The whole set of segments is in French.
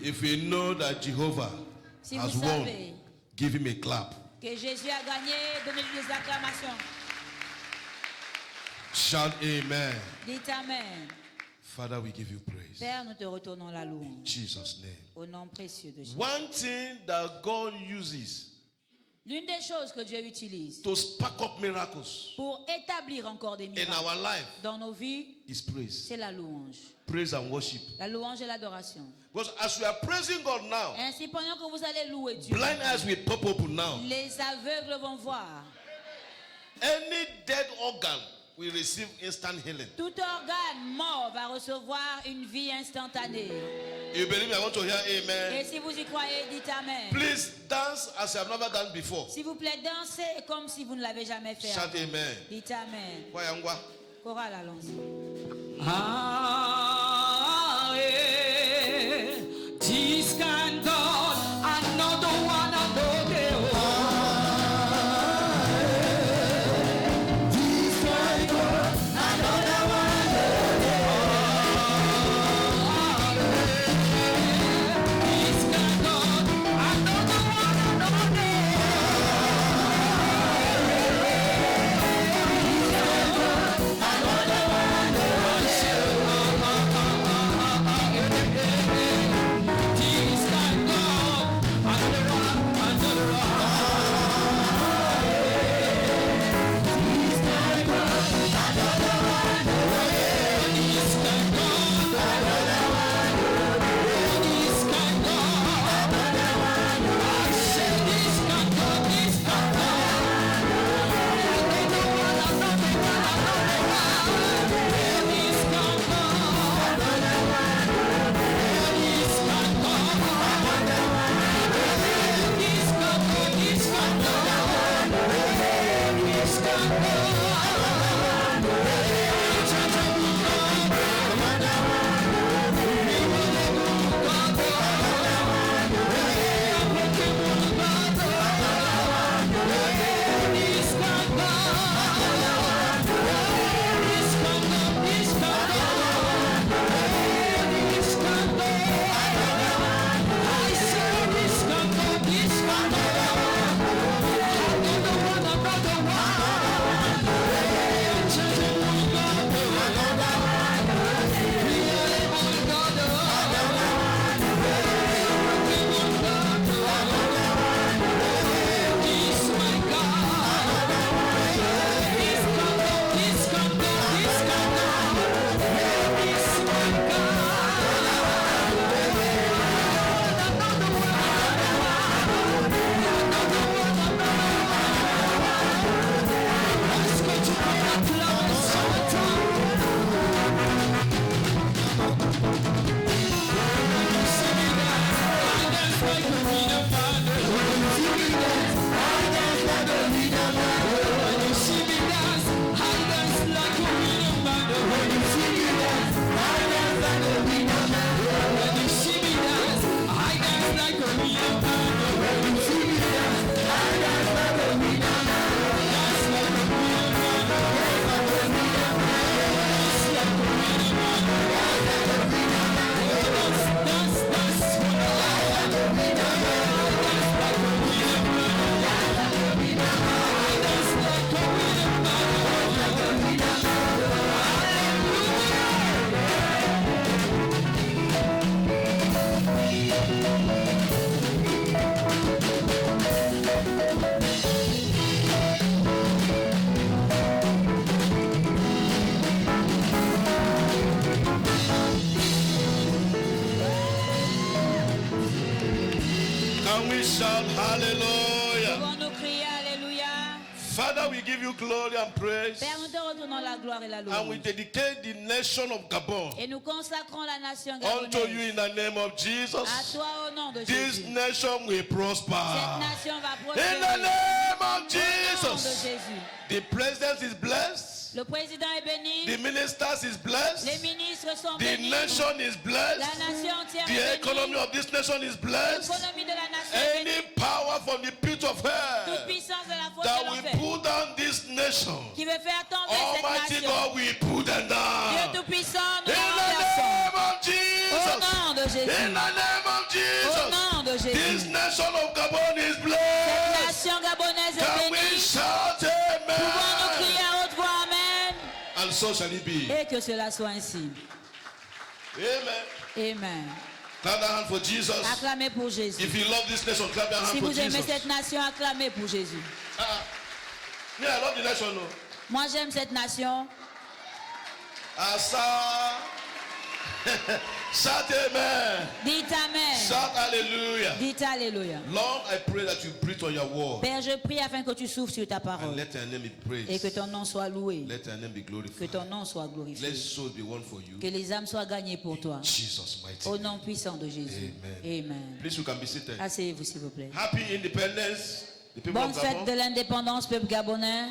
If you know that Jehovah Si has vous won, savez give him a clap. que Jésus a gagné, donnez-lui des acclamations. Shout amen. Dites Amen. Father, we give you praise. Père, nous te retournons la In louange. Jesus' name. Au nom précieux de Jésus. One thing that God uses L'une des choses que Dieu utilise to spark up miracles pour établir encore des in miracles our life dans nos vies, is praise. c'est la louange. Praise and worship. La louange et l'adoration. Because as we are praising God now, Ainsi, pendant que vous allez louer Dieu, blind eyes will pop open now. les aveugles vont voir. Any dead organ will receive instant healing. Tout organe mort va recevoir une vie instantanée. You believe me? I want to hear amen. Et si vous y croyez, dites Amen. Please dance as you have never done before. S'il vous plaît, dansez comme si vous ne l'avez jamais fait. Shout avant. amen. Dites Amen. Wayangwa. Chorale, allons-y. This kind God, another one, another this kind God, another one, this kind God, another Father, we give you glory and praise. Père, nous te retournons la gloire et la And we louange. dedicate the nation of Gabon Et nous consacrons la nation unto you gabonaise in the name of à Jesus. toi au nom de This Jésus. nation will Cette prosper. nation va In prospérer the name of au nom de Jesus. Jésus. The president is blessed. Le président est béni. The ministers is Les blessed. ministres sont The bénis. nation is La blessed. nation entière The est economy bénie. of this nation is blessed. L'économie de la nation est bénie. Any power from the pit of Toute hell puissance de la faute that de will l'enfer pull down this nation, qui veut faire tomber cette Almighty nation. God will pull them Dieu down. Tout-Puissant, nous In la the renversons. name of Au Jesus. nom de In Jésus. the name of Au Jesus. so shall it be. Et que cela soit ainsi. Amen. Amen. Clap that hand for Jesus. Acclamez pour Jésus. If you love this nation, clap that hand Si for vous aimez Jesus. cette nation, acclamez pour Jésus. Me, I love the nation. No. Moi, j'aime cette nation. Asa. Shout amen. Dites Amen. Shout hallelujah. Dites Alléluia. Lord, I pray that you breathe on your word. Père, je prie afin que tu souffles sur ta And parole let your name be et que praised. ton nom soit loué, Let your name be que glorified. ton nom soit glorifié, Let souls be won for you. que les âmes soient gagnées pour toi. Jesus mighty. Au nom puissant de Jésus. Amen. Amen. Please, you can be seated. Asseyez-vous, s'il vous plaît. Happy independence, the people Bonne of fête de Gabon. l'indépendance, peuple gabonais.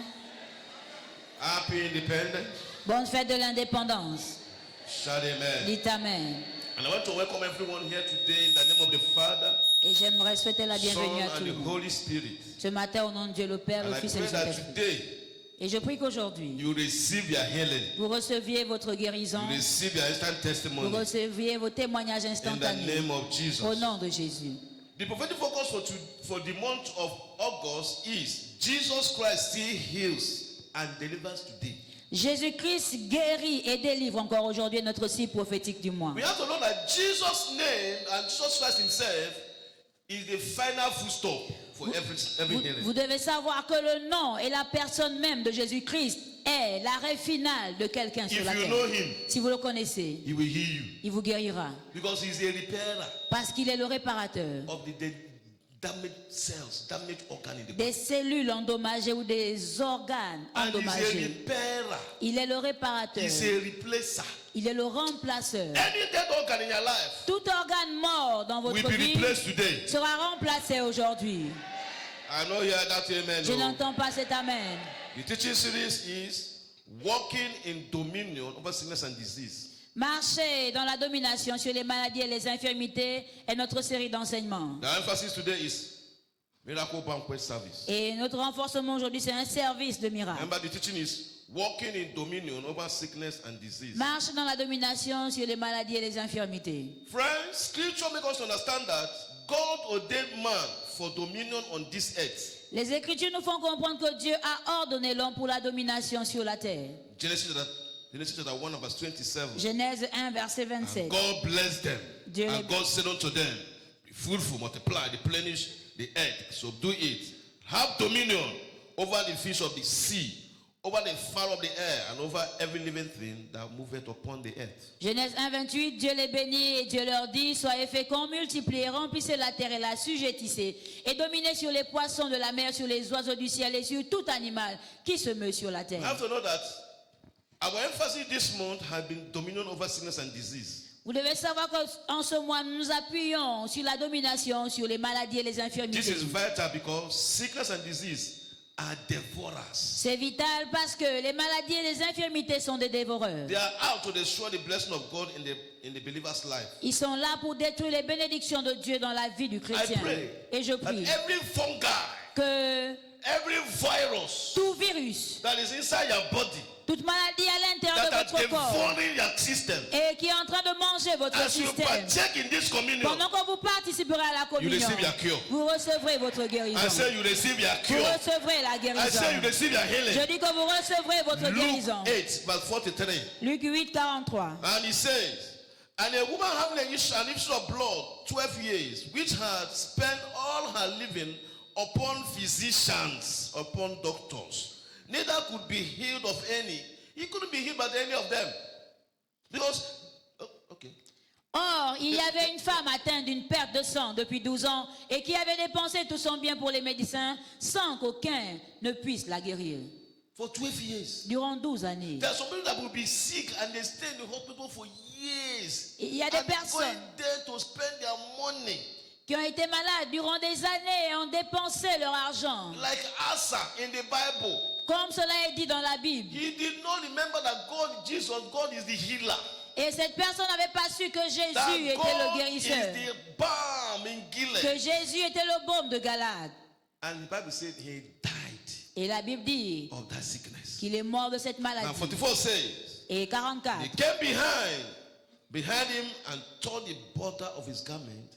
Happy independence. Bonne fête de l'indépendance. Shout amen. Dites Amen. And I want to welcome everyone here today in the name of the Father, Et j'aimerais souhaiter la Son, bienvenue à and tout le the monde. Holy Spirit. Ce matin, au nom de Dieu le Père, And le I Fils et pray le that Saint-Esprit. today Et je prie qu'aujourd'hui, you receive your healing. vous receviez votre guérison, You receive your instant vous testimony receviez vos témoignages in the instantanés. name of Jesus. Au nom de Jésus. The prophetic focus for the month of August is Jesus Christ still heals and delivers today. Jésus-Christ guérit et délivre encore aujourd'hui notre cible prophétique du mois. We have to know that Jesus' name and Jesus Christ himself is the final full stop for every healing. Vous devez savoir que le nom et la personne même de Jésus-Christ est l'arrêt final de quelqu'un sur If la you terre. know him, Si vous le connaissez, he will heal you il vous guérira. because he is a repairer Parce qu'il est le réparateur of the damaged cells, damaged organ in the body. des cellules endommagées ou des organes And he's a endommagés. repairer. Il est le réparateur. He's a replacer. Il est le remplaceur. Any dead organ in your life Tout organe mort dans will votre be vie replaced today. sera remplacé aujourd'hui. I know you heard that amen. Je No. n'entends pas cet amen. The teaching series is walking in dominion over sickness and disease. Marcher dans la domination sur les maladies et les infirmités est notre série d'enseignements. The emphasis today is miracle banquet service. Et notre renforcement aujourd'hui, c'est un service de miracle. Remember, the teaching is walking in dominion over sickness and disease. Marche dans la domination sur les maladies et les infirmités. Friends, scripture makes us understand that God ordained man for dominion on this earth. Les Écritures nous font comprendre que Dieu a ordonné l'homme pour la domination sur la terre. Genesis chapter 1 verse 27. Genèse 1, verset 27. God blessed them. Dieu And les- God said unto them, be fruitful, multiply, replenish the earth, subdue it, have dominion over the fish of the sea, over the fowl of the air, and over every living thing that moveth upon the earth. Genèse 1, 28, Dieu les bénit et Dieu leur dit, soyez féconds, multipliez, remplissez la terre et la sujettissez, et dominez sur les poissons de la mer, sur les oiseaux du ciel et sur tout animal qui se meut sur la You terre. have to know that our emphasis this month has been dominion over sickness and disease. Vous devez savoir qu'en ce mois, nous nous appuyons sur la domination, sur les maladies et les This infirmités. is vital because sickness and disease are devourers. C'est vital parce que les maladies et les infirmités sont des dévoreurs. They are out to destroy the blessing of God in the believer's life. Ils sont là pour détruire les bénédictions de Dieu dans la vie du I chrétien. pray Et je that prie every fungi, que every virus tout virus, that is inside your body, toute maladie à l'intérieur that de are votre corps devouring your system, et qui est en train de manger votre as you système, partake in this communion, pendant que vous participerez à la you communion, receive your cure. vous recevrez votre guérison. I say you receive your Vous cure. recevrez la I guérison. say you receive your Je healing. dis que vous recevrez votre guérison. Luke 8, verse 43. Luc 8, 43. And he says, and a woman having an issue of blood 12 years, which had spent all her living upon physicians, upon doctors, neither could be healed of any. He couldn't be healed by any of them. Because, okay. Or, il y avait une femme atteinte d'une perte de sang depuis 12 ans et qui avait dépensé tout son bien pour les médecins sans qu'aucun ne puisse la guérir. For 12 years. Durant 12 années. There are some people that will be sick and they stay in the hospital for years. Il y a des And going personnes there to spend their money. qui ont été malades durant des années et ont dépensé leur argent. Like Asa in the Bible. Comme cela est dit dans la Bible. He did not remember that God is the healer. Et cette personne n'avait pas su que That Jésus était le God is guérisseur. the balm in Que Gilead. Jésus était le baume de Galade. And the Bible said he died Et la Bible dit of that sickness. qu'il est mort de cette Now maladie. 44 says, Et 44. he came behind him and tore the border of his garment,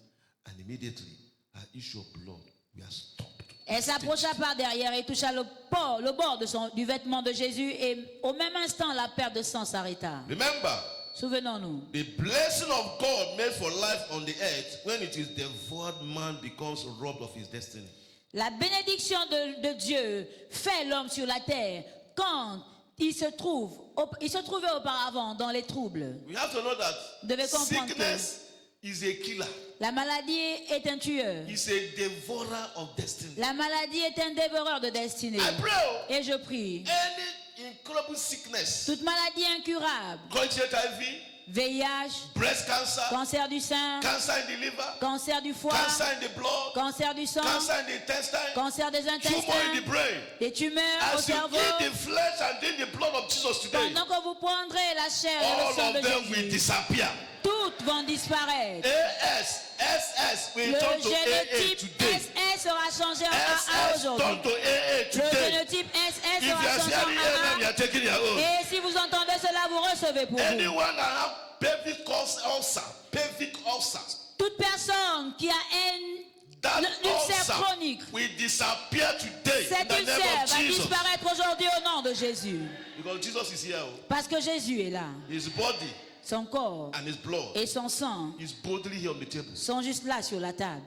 and immediately her issue of blood was stopped. Elle s'approcha par derrière et toucha le bord du vêtement de Jésus et au même instant la perte de sang s'arrêta. Remember, Souvenons-nous. the blessing of God made for life on the earth, when it is devoured, man becomes robbed of his destiny. La bénédiction de Dieu fait l'homme sur la terre quand il se trouvait auparavant dans les troubles. We have to know that Devez comprendre sickness is a killer. La maladie est un tueur. It's a devourer of destiny. La maladie est un dévoreur de destinée. I pray Et je prie. any incurable sickness, Toute maladie incurable, chronic HIV, VIH, breast cancer, cancer du sein, cancer in the liver, cancer du foie, cancer in the blood, cancer du sang, cancer in the intestine, cancer des tumor in intestins, the brain. des tumeurs au As you cerveau. eat the flesh and drink the blood of Jesus today, Pendant que vous prendrez la chair et le all sang of de them will Jésus, disappear. toutes vont disparaître. SS will Le turn to AA génotype today. SS sera changé en AA SS turn aujourd'hui. to AA Le today. génotype SS If you sera are changé hearing amen, en you AA. are taking your own. Et si vous entendez cela, vous recevez pour vous. Anyone that have pelvic ulcer, Toute personne qui a that une ulcère ulcer chronique, will disappear today in cette the ulcère name of va Jesus. disparaître aujourd'hui au nom de Jésus. Because Jesus is here. Parce que Jésus est là. His body Son corps and his blood et son sang is boldly here on the table. sont juste là sur la table.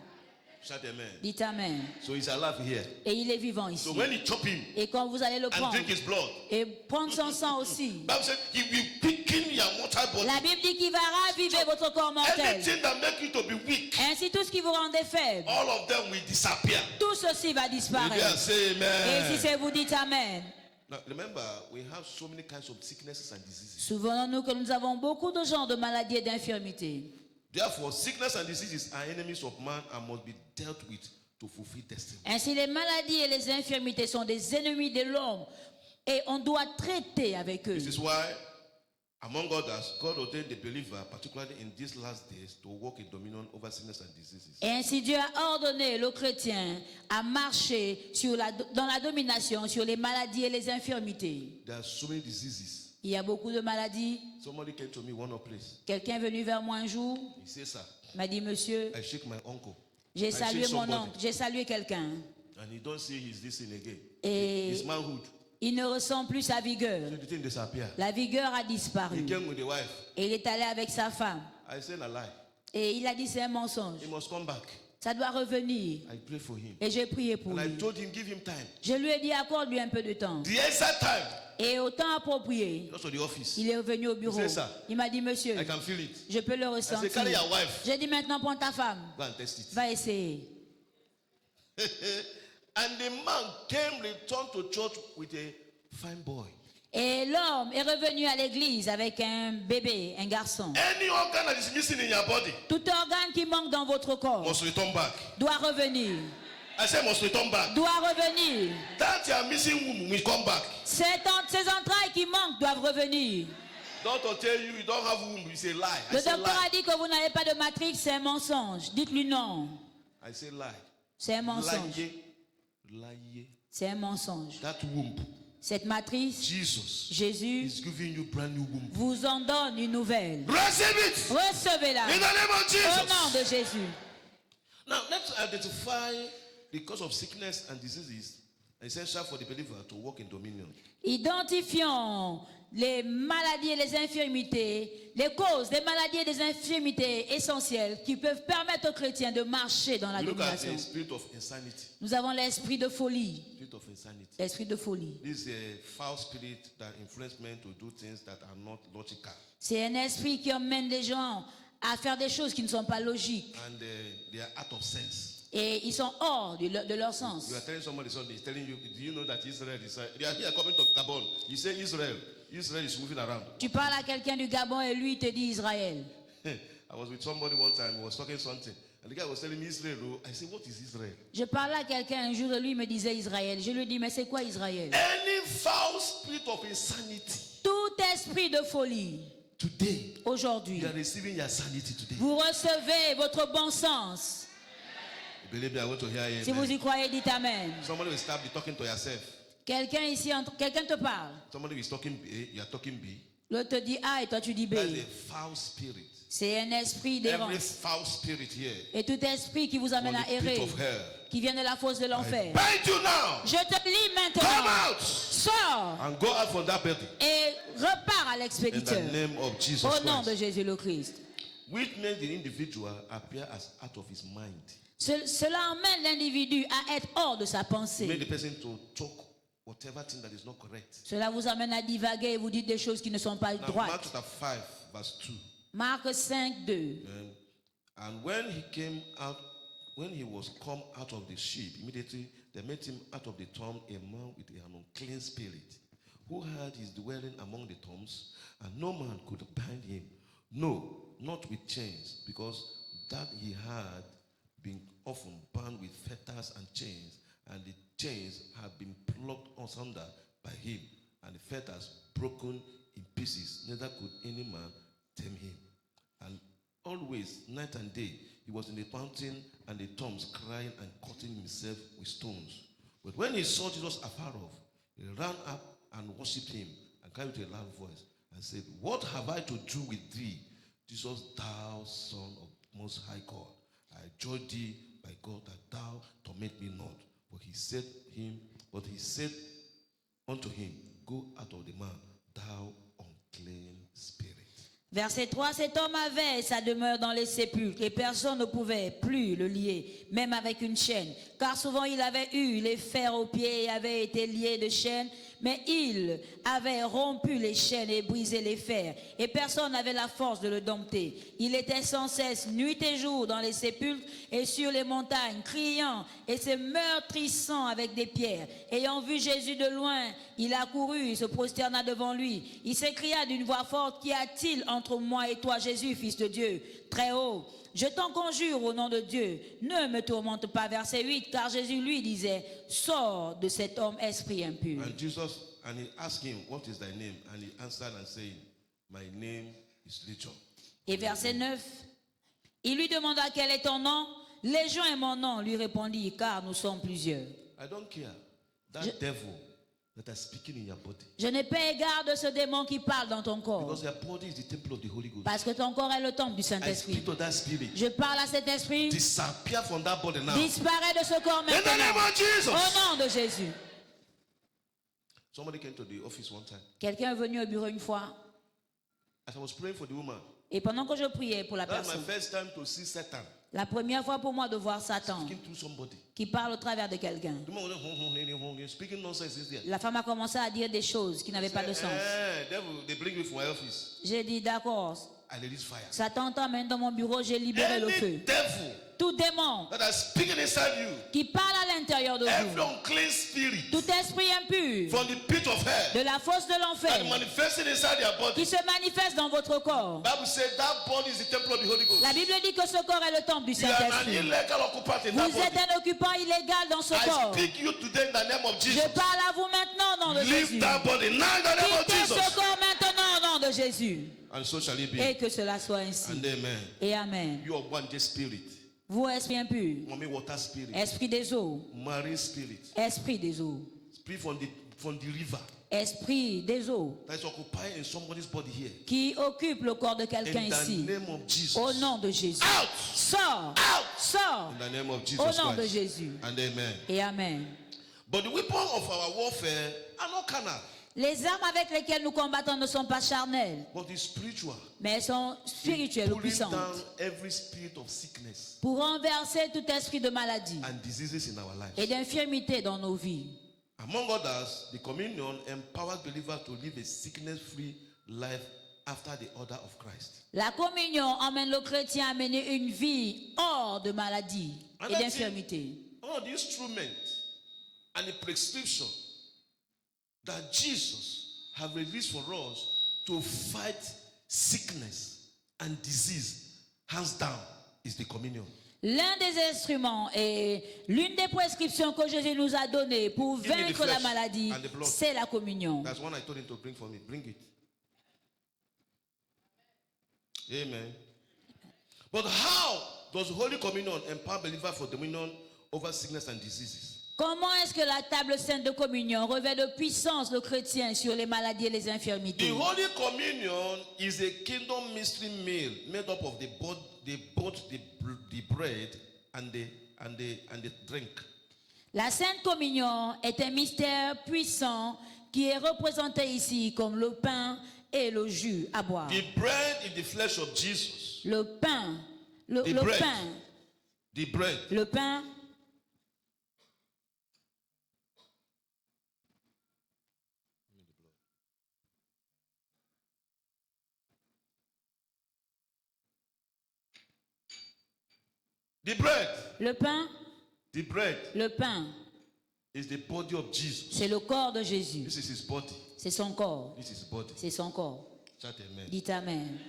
Shout amen. Dites Amen. So he's alive here. Et il est vivant ici. So when you chop him Et quand vous allez le and prendre drink his blood, et prendre son sang aussi, Bible said he will quicken your mortal body. la Bible dit qu'il va raviver votre corps mortel. Anything that make you to be weak, Ainsi, tout ce qui vous rendait faible, all of them will disappear. tout ceci va Maybe I disparaître. say Et amen. si c'est vous, dites Amen. Now remember, we have so many kinds of sicknesses and diseases. Souvenons-nous que nous avons beaucoup de genres de maladies et d'infirmités. Therefore, sickness and diseases are enemies of man and must be dealt with to fulfill destiny. Ainsi, les maladies et les infirmités sont des ennemis de l'homme et on doit traiter avec eux. This is why, among others, God ordained the believer, particularly in these last days, to walk in dominion over sickness and diseases. Et ainsi, Dieu a ordonné le chrétien à marcher dans la domination sur les maladies et les infirmités. There are so many diseases. Il y a beaucoup de maladies. Somebody came to me one place. Quelqu'un est venu vers moi un jour, He said, "Sir, m'a dit, monsieur, I shake my uncle, j'ai I salué shake mon somebody, oncle, j'ai salué quelqu'un. and he don't see his this thing again. Et His manhood. il ne ressent plus sa vigueur. So the thing disappear. La vigueur a He disparu. came with the wife. Et il est allé avec sa femme. I said a lie. Et il a dit, c'est un mensonge. He must come back. Ça doit revenir. I pray for him. Et j'ai prié pour And I lui. told him, give him time. Je lui ai dit, accorde-lui un peu de temps. The exact time. Et au temps approprié, Just to the office. il est revenu au bureau. He said, "Sir, Il m'a dit, monsieur, I can feel it. je peux le I said, ressentir. carry your wife. J'ai dit, maintenant, prends ta femme. Go and test it. Va essayer. And the man came, returned to church with a fine boy. Et l'homme est revenu à l'église avec un bébé, un garçon. Any organ that is missing in your body Tout organe qui manque dans votre corps must return back. doit revenir. I said must return back. Doit revenir. That your missing womb will come back. Ces entrailles qui manquent doivent revenir. Doctor tell you you don't have womb, it's a lie. I Le say docteur a lie. dit que vous n'avez pas de matrix, c'est un mensonge. Dites-lui non. I say lie. C'est un mensonge. Lie. C'est un mensonge. That womb, Cette matrice, Jesus Jésus is giving you brand new womb. vous en donne une nouvelle. Receive it Recevez-la in the name of au nom Jesus. de Jésus. Now let's identify the cause of sickness and diseases essential for the believer to walk in dominion. Identifions les maladies et les infirmités, les causes des maladies et des infirmités essentielles qui peuvent permettre aux chrétiens de marcher dans la We look at domination. the spirit of insanity. Nous avons l'esprit de folie. Spirit of insanity. L'esprit de folie. This is a foul spirit that influences men to do things that are not logical. C'est un esprit qui emmène les gens à faire des choses qui ne sont pas logiques. And they are out of sense. Et ils sont hors de leur sens. You are telling somebody something, he's telling you, do you know that Israel is... They are here coming to Gabon. You say Israel. Israel is moving around. Tu parles à quelqu'un du Gabon et lui te dit Israël. I was with somebody one time, he was talking something. And the guy was telling me Israel. I said, what is Israel? Je parlais à quelqu'un un jour et lui me disait Israël. Je lui dis mais c'est quoi Israël? Any foul spirit of insanity, Tout esprit de folie today, aujourd'hui, you are receiving your sanity today. vous recevez votre bon sens. Believe me, I want to hear you. Si vous y croyez, dites Amen. Somebody will start be talking to yourself. Quelqu'un ici, quelqu'un te parle. Somebody is talking A, you are talking B. L'autre te dit A et toi tu dis B. That's a foul spirit. C'est un esprit Every d'errance. foul spirit here. Et tout esprit qui vous amène From à the pit errer, of hell. qui vient de la fosse de I l'enfer. bind you now. Je te lis Come maintenant. out Sors and go out from that building. et repars à In l'expéditeur. the name of Jesus Au nom de Christ. Jésus le Christ. Which makes the individual appear as out of his mind. Cela emmène l'individu à être hors de sa Make pensée. the person to talk whatever thing that is not correct. Cela vous amène à divaguer et vous dites des choses qui ne sont pas Now, Mark droites. chapter 5, verse 2. Marc 5, 2. And when he came out, when he was come out of the ship, immediately they met him out of the tomb a man with an unclean spirit, who had his dwelling among the tombs, and no man could bind him. No, not with chains, because that he had been often bound with fetters and chains, and the chains had been plucked asunder by him, and the fetters broken in pieces. Neither could any man tame him. And always, night and day, he was in the mountain and the tombs, crying and cutting himself with stones. But when he saw Jesus afar off, he ran up and worshipped him, and cried with a loud voice, and said, What have I to do with thee, Jesus, thou Son of Most High God? I adjure thee by God that thou torment me not. But he said unto him, Go out of the man, thou unclean spirit. Verset 3, cet homme avait sa demeure dans les sépulcres et personne ne pouvait plus le lier, même avec une chaîne, car souvent il avait eu les fers aux pieds et avait été lié de chaînes, mais il avait rompu les chaînes et brisé les fers, et personne n'avait la force de le dompter. Il était sans cesse, nuit et jour, dans les sépulcres et sur les montagnes, criant et se meurtrissant avec des pierres. Ayant vu Jésus de loin, il accourut, il se prosterna devant lui. Il s'écria d'une voix forte, Qu'y a-t-il entre moi et toi, Jésus, fils de Dieu? Très haut. Je t'en conjure au nom de Dieu, ne me tourmente pas. Verset 8, car Jésus lui disait, sors de cet homme esprit impur. And he asked him, What is thy name? And he answered and said, My name is Legion. Et verset 9, il lui demanda quel est ton nom. Légion est mon nom, lui répondit, car nous sommes plusieurs. I don't care. That devil that is speaking in your body. Je n'ai pas égard de ce démon qui parle dans ton corps. Because your body is the temple of the Holy Ghost. Parce que ton corps est le temple du I Saint-Esprit. speak to that spirit. Je parle à cet esprit. Disappear from that body now. Disparaît de ce corps In the name maintenant. of Jesus. Au nom de Jésus. Somebody came to the office one time. Quelqu'un est venu au bureau une fois. As I was praying for the woman, Et pendant que je priais pour la that's my personne, first time to see Satan la première fois pour moi de voir Satan speaking through somebody. qui parle au travers de quelqu'un. The woman was speaking nonsense is there. La femme a commencé à dire des choses qui n'avaient pas de sens. Devil, they bring me from my office. J'ai dit d'accord, I release fire. Satan t'emmène dans mon bureau, j'ai libéré le Any feu. devil Tout démon that is speaking inside you, qui parle à l'intérieur de every vous, unclean spirit tout esprit impur from the pit of hell de la fosse de that l'enfer manifesting inside your qui body. se manifeste dans votre corps. Bible says that body is the temple of the Holy Ghost. La Bible dit que ce corps est le temple du You are an Saint-Esprit. illegal occupant in Vous that êtes body. un occupant illégal dans ce I corps. speak you today in the name of Je Jesus. parle à vous maintenant au nom de Leave Jésus. that body now in the name of Quittez ce Jesus. corps maintenant au nom de Jésus. And so shall it be. Et que cela soit ainsi. And amen. Et amen. You are one day spirit. Vous, esprit impur, Mommy water spirit. esprit des eaux, Marine spirit. esprit des eaux, Spirit from the river. esprit des eaux, That is occupying in somebody's body here. qui occupe le corps de quelqu'un In the ici. name of Jesus. Au nom de Jésus. Out! Sors, Out! sors. In the name of Jesus Au nom de Christ. Jésus. And amen. Et amen. But the weapon of our warfare are not carnal, Les armes avec lesquelles nous combattons ne sont pas charnelles, but it's spiritual. mais elles sont spirituelles ou Pulling puissantes. down every spirit of sickness Pour renverser tout esprit de maladie and diseases in our et lives. d'infirmité dans nos vies. Among others, the communion empowers believers to live a sickness-free life after the order of Christ. La communion emmène le chrétien à mener une vie hors de maladie et Another d'infirmité. thing, one of the instruments and the prescription that Jesus have released for us to fight sickness and disease, hands down, is the communion. L'un des instruments et l'une des prescriptions que Jésus nous a données pour Give me the vaincre la flesh maladie, and the blood. c'est la communion. That's one I told him to bring for me. Bring it. Amen. But how does Holy Communion empower believers for dominion over sickness and diseases? Comment est-ce que la table sainte de communion revêt de puissance le chrétien sur les maladies et les The infirmités? Holy Communion is a kingdom mystery meal made up of both the bread and the drink. La Sainte Communion est un mystère puissant qui est représenté ici comme le pain et le jus à boire. The bread is the flesh of Jesus. Le pain, le bread. pain, The bread. le pain. The bread. Le pain, The bread le pain, is the body of Jesus. c'est le corps de Jésus. This is his body. C'est son corps. This is his body. C'est son corps. Shout amen. Dites Amen.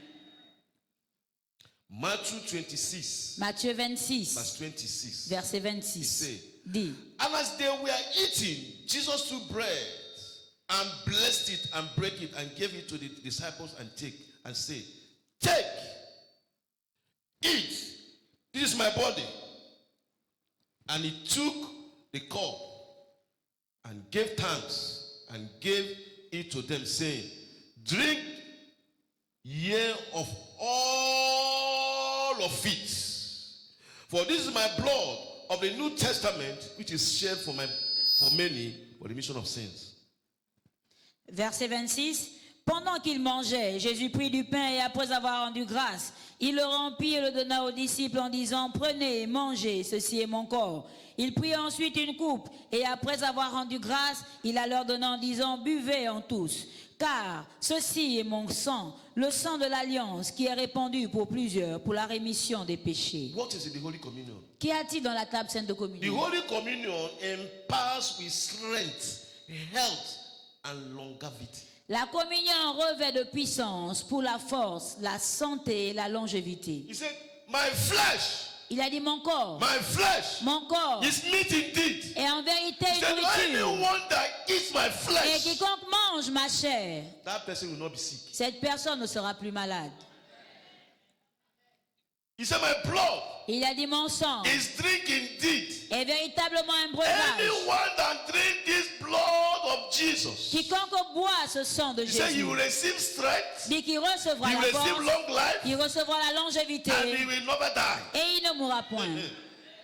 Matthew 26, Matthieu 26, verse 26. verset He 26, said, dit, and as they were eating, Jesus took bread and blessed it and broke it and gave it to the disciples and said, take, eat, this is my body. And he took the cup and gave thanks and gave it to them, saying, drink ye of all of it. For this is my blood of the New Testament, which is shed for many for the remission of sins. verset 26. Pendant qu'il mangeait, Jésus prit du pain et après avoir rendu grâce, il le remplit et le donna aux disciples en disant, prenez, mangez, ceci est mon corps. Il prit ensuite une coupe et après avoir rendu grâce, il la leur donna en disant, buvez en tous, car ceci est mon sang, le sang de l'alliance qui est répandu pour plusieurs pour la rémission des péchés. What is the Holy Communion? Qu'y a-t-il dans la table sainte de The communion? Holy Communion empowers with strength, health, and longevity. La communion revêt de puissance pour la force, la santé et la longévité. He said, my flesh, Il a dit mon corps my flesh is meat indeed. est en vérité He said, une nourriture. anyone that eats my Et flesh, quiconque mange ma chair, that person will not be sick. cette personne ne sera plus malade. He said, my blood Il a dit mon sang is drink indeed. est véritablement un breuvage. Anyone that drink this blood of Jesus, Quiconque boit ce sang de he said, he Jésus will receive strength, dit qu'il recevra he la will receive force, long life, il recevra la longévité and he will never die. et il ne mourra point.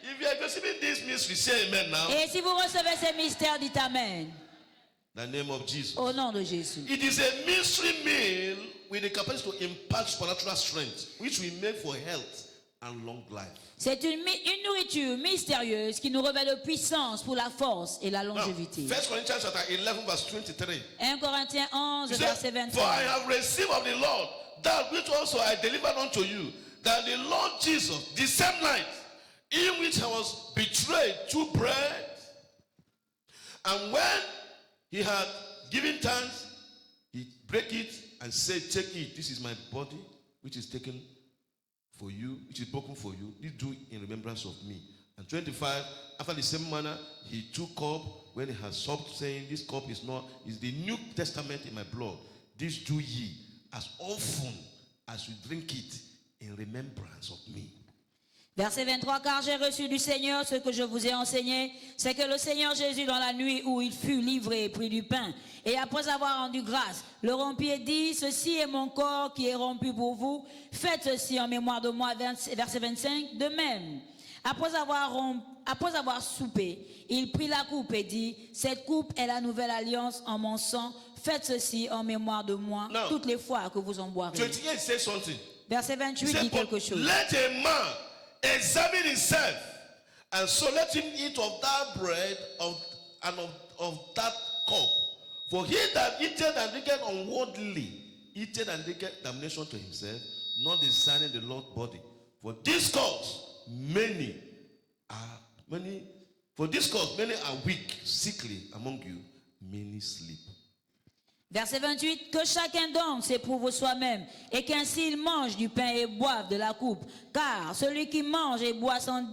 If you are receiving this mystery, say amen now. Et si vous recevez ces mystères, dites Amen. The name of Jesus. Au nom de Jésus. It is a mystery meal with the capacity to impart supernatural strength, which we make for health and long life. C'est une nourriture mystérieuse qui nous revêt de puissance pour la force et la Now, longévité. 1 Corinthians chapter 11, verse 23. 1 Corinthiens 11, He verset said, for I 23. have received of the Lord that which also I delivered unto you, that the Lord Jesus, the same night in which I was betrayed, took bread, and when he had given thanks, he broke it and said, take it, this is my body, which is taken for you, which is broken for you. This do in remembrance of me. And 25, after the same manner, he took cup when he had supped, saying, this cup is the New Testament in my blood. This do ye as often as you drink it in remembrance of me. Verset 23, car j'ai reçu du Seigneur ce que je vous ai enseigné, c'est que le Seigneur Jésus, dans la nuit où il fut livré, prit du pain, et après avoir rendu grâce, le rompit et dit, ceci est mon corps qui est rompu pour vous, faites ceci en mémoire de moi. Verset 25, de même, après avoir soupé, il prit la coupe et dit, cette coupe est la nouvelle alliance en mon sang, faites ceci en mémoire de moi, Now, toutes les fois que vous en boirez. 28 says something. Verset He 28 said, dit but quelque chose. let a man examine himself, and so let him eat of that bread and of that cup. For he that eateth and drinketh unworthily eateth and drinketh damnation to himself, not discerning the Lord's body. For this cause many are weak, sickly among you, many sleep. Verset 28, que chacun donc s'éprouve soi-même, et qu'ainsi il mange du pain et boive de la coupe. Car celui qui mange et boit sans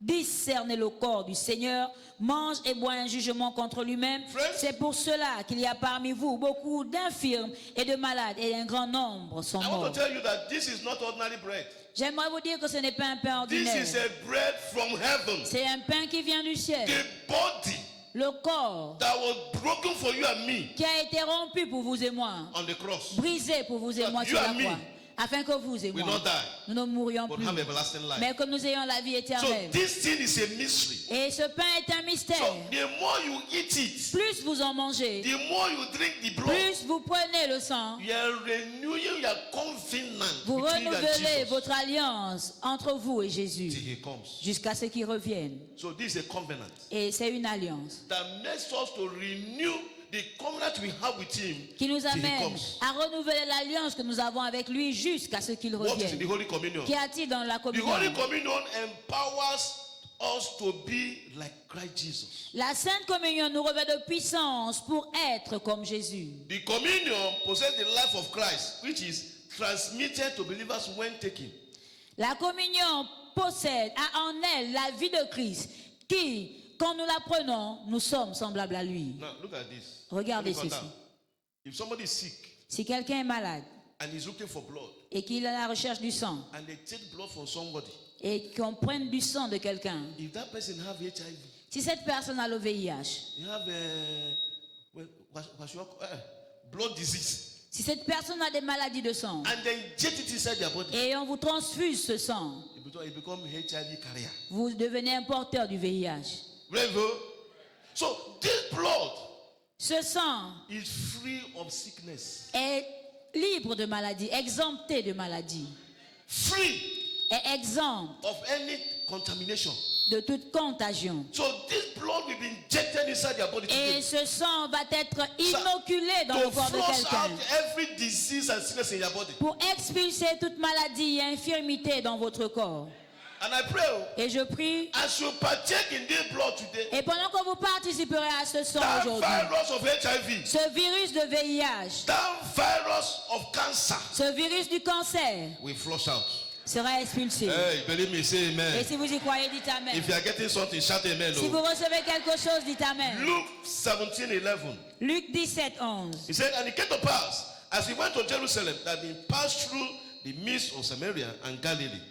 discerner le corps du Seigneur, mange et boit un jugement contre lui-même. Friends, C'est pour cela qu'il y a parmi vous beaucoup d'infirmes et de malades, et un grand nombre sont I want morts. to tell you that this is not ordinary bread. J'aimerais vous dire que ce n'est pas un pain This ordinaire. is a bread from heaven. C'est un pain qui vient du ciel. The body Le corps that was broken for you and me qui a été rompu pour vous et moi, on the cross brisé pour vous et That moi you sur la and me croix, afin que vous et will moi, not die, nous ne mourions but plus, have everlasting life. mais que nous ayons la vie So éternelle. this thing is a mystery. Et ce pain est un mystère. So the more you eat it, Plus vous en mangez, the more you drink the blood, plus vous prenez le sang, you are renewing your covenant vous between you and renouvelez Jesus votre alliance entre vous et till Jésus, he comes. jusqu'à ce qu'il revienne. So this is a covenant Et c'est une alliance that makes us to renew the covenant we have with him qui nous till he amène comes. à renouveler l'alliance que nous avons avec lui jusqu'à ce qu'il What is in the revienne. Holy Communion? Qu'y a-t-il dans la The Holy communion? Communion empowers us to be like Christ Jesus. La Sainte Communion nous revêt de puissance pour être comme Jésus. The communion possesses the life of Christ, which is transmitted to believers when taken. La communion possède en elle la vie de Christ qui, quand nous la prenons, nous sommes semblables à lui. Now look at this. Regardez Look at ceci. that. If somebody is sick Si quelqu'un est malade and is looking for blood, et qu'il est à la recherche du sang and they take blood from somebody, et qu'on prenne du sang de quelqu'un, if that person have HIV, si cette personne a le VIH, you have blood disease, si cette personne a des maladies de sang and they inject it inside their body, et on vous transfuse ce sang, it becomes HIV carrier. vous devenez un porteur du VIH. Bravo. So this blood Ce sang is free of sickness. est libre de maladie, exempté de maladie, Free est exempt of any contamination. de toute contagion. So this blood will be injected inside your body Et today ce sang va être inoculé dans to le corps de flush quelqu'un out every disease and sickness in your body. pour expulser toute maladie et infirmité dans votre corps. And I pray, Et je prie, as you partake in this blood today, et pendant que vous participerez à ce sang that aujourd'hui, virus of HIV, ce virus de VIH, that virus of cancer ce virus du cancer will flush out. sera expulsé. Hey, believe me, say Et amen. si vous y croyez, dites Amen. If you are getting something, shout amen. Si vous recevez quelque chose, dites Amen. Luke 17:11. Luc 17, 11. He said, and it came to pass, as he went to Jerusalem, that he passed through the midst of Samaria and Galilee.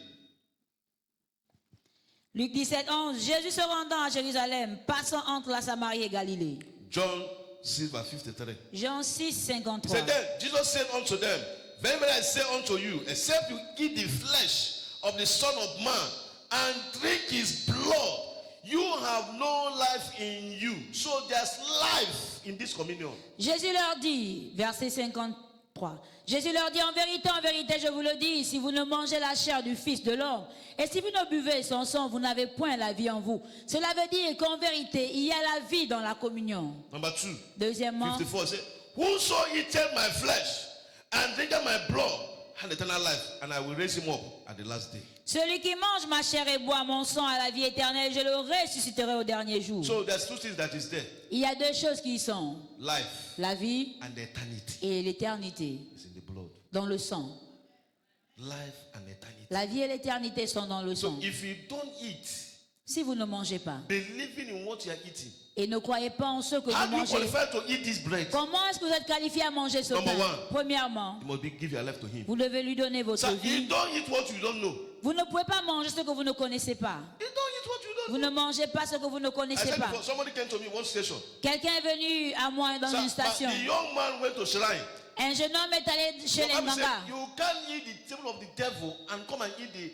Luc 17, 11. Jésus se rendant à Jérusalem, passant entre la Samarie et Galilée. John 6:53. Jean 6, He 53. said, then Jesus said unto them, verily I say unto you, except you eat the flesh of the Son of Man and drink his blood, you have no life in you. So there's life in this communion. Jésus leur dit, verset 53, Jésus leur dit, en vérité, je vous le dis, si vous ne mangez la chair du Fils de l'homme, et si vous ne buvez son sang, vous n'avez point la vie en vous. Cela veut dire qu'en vérité, il y a la vie dans la communion. Number 2, Deuxièmement, 54 says, whoso eateth my flesh and drinketh my blood had eternal life, and I will raise him up at the last day. celui qui mange ma chair et boit mon sang a la vie éternelle, je le ressusciterai au dernier jour. So there's two things that is there. Il y a deux choses qui y sont, Life la vie and eternity et l'éternité, is in the blood. dans le sang. Life and eternity. La vie et l'éternité sont dans le So sang. if you don't eat, Si vous ne mangez pas believing in what you are eating, et ne croyez pas en ce que how vous do you mangez, qualify to eat this bread? comment est-ce que vous êtes qualifié à manger ce Number pain? one. Premièrement, You must give your life to him. vous devez lui donner votre So you vie. don't eat what you don't know. Vous ne pouvez pas manger ce que vous ne connaissez pas. You don't eat what you don't Vous know. ne mangez pas ce que vous ne I connaissez said pas. before, somebody came to me one station. Quelqu'un est venu à moi dans une But station. the young man went to shrine. Un jeune homme est allé chez The les Bible said, mangas. you can't eat the table of the devil and come and eat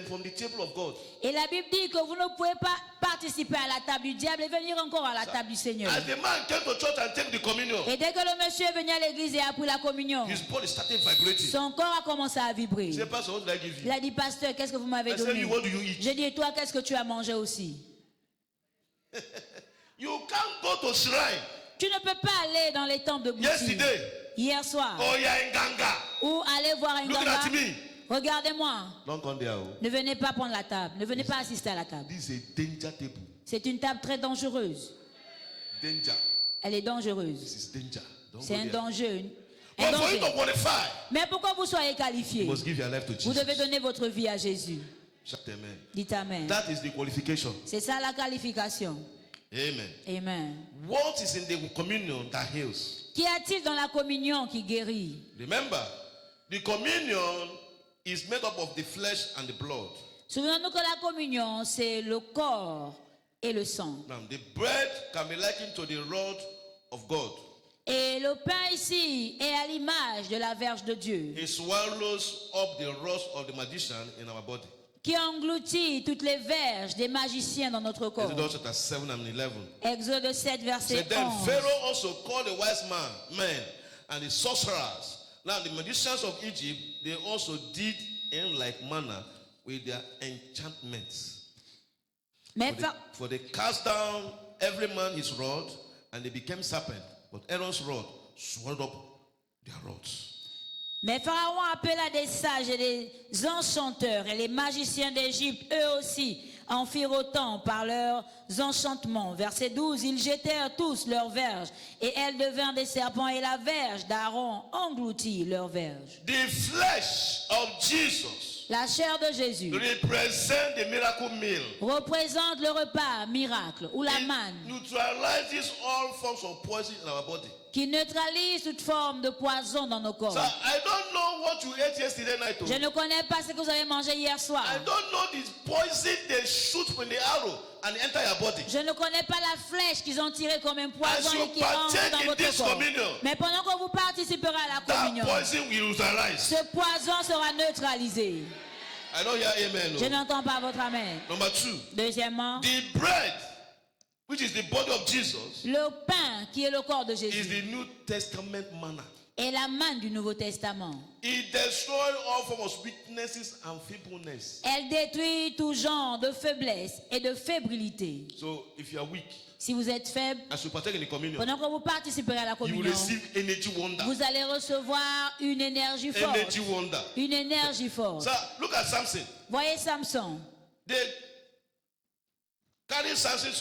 from the table of God. Et la Bible dit que vous ne pouvez pas participer à la table du diable et venir encore à la table du Seigneur. As the man came to church and take the communion, Et dès que le monsieur est venu à l'église et a pris la communion, his body started vibrating. son corps a commencé à vibrer. He said, Pastor, what did I give Il you? a dit, pasteur, qu'est-ce que vous m'avez I said, donné? you, what do you eat? J'ai dit, et toi, qu'est-ce que tu as mangé aussi? You can't go to shrine Tu ne peux pas aller dans les temples de boutique yesterday. hier soir Oh, you're in Ganga. ou aller voir un Looking ganga. at me. Regardez-moi. Don't come there. Oh. Ne venez pas prendre la table. Ne venez pas assister à la table. This is a danger table. C'est une table très dangereuse. Danger. Elle est dangereuse. This is danger. Don't C'est go un there. danger. Un But for you danger. to qualify, Mais pour que vous soyez qualifié, you must give your life to vous devez Jesus. donner votre vie à Jésus. Shout amen. Dites Amen. That is the qualification. C'est ça la qualification. Amen. Amen. What is in the communion that heals? Qu'y a-t-il dans la communion qui guérit? Remember, the communion is made up of the flesh and the blood. Souvenons-nous que la communion, c'est le corps et le sang. Now, the bread can be likened to the rod of God. Et le pain ici est à l'image de la verge de Dieu, It swallows up the rust of the magician in our body. qui engloutit toutes les verges des magiciens dans notre corps. Exodus chapter 7 and 11. Exode 7, So verset then 11. Pharaoh also called the wise men and the sorcerers. Now the magicians of Egypt, they also did in like manner with their enchantments. Mais, For they cast down every man his rod, and they became serpent. But Aaron's rod swallowed up their rods. mais Pharaon appela des sages et des enchanteurs, et les magiciens d'Égypte, eux aussi, en firent autant par leurs enchantements. Verset 12, ils jetèrent tous leurs verges, et elles devinrent des serpents, et la verge d'Aaron engloutit leurs verges. The flesh of Jesus La chair de Jésus represents the miracle meal. représente le repas miracle, ou la It manne, neutralizes all forms of poison in our body. qui neutralise toute forme de poison dans nos corps. So I don't know what you ate yesterday night. Je ne connais pas ce que vous avez mangé hier soir. I don't know this poison they shoot from the arrow and enter your body. Je ne connais pas la flèche qu'ils ont tirée comme un poison As you et qui rentre partake dans in votre this corps. communion, Mais pendant que vous participerez à la that communion, poison will neutralize. ce poison sera neutralisé. I don't hear amen. Je No. n'entends pas votre amen. Number 2, Deuxièmement, the bread, which is the body of Jesus, le pain qui est le corps de is Jésus the New Testament manna. est la manne du Nouveau Testament. It destroys all forms of weaknesses and feebleness. Elle détruit tout genre de faiblesse et de fébrilité. So if you are weak, Si vous êtes faible, as you partake in the communion, pendant que vous participerez à la you will communion, receive energy wonder. vous allez recevoir une énergie forte. Energy wonder. Une énergie forte. So look at Samson. Voyez Samson. They carry Samson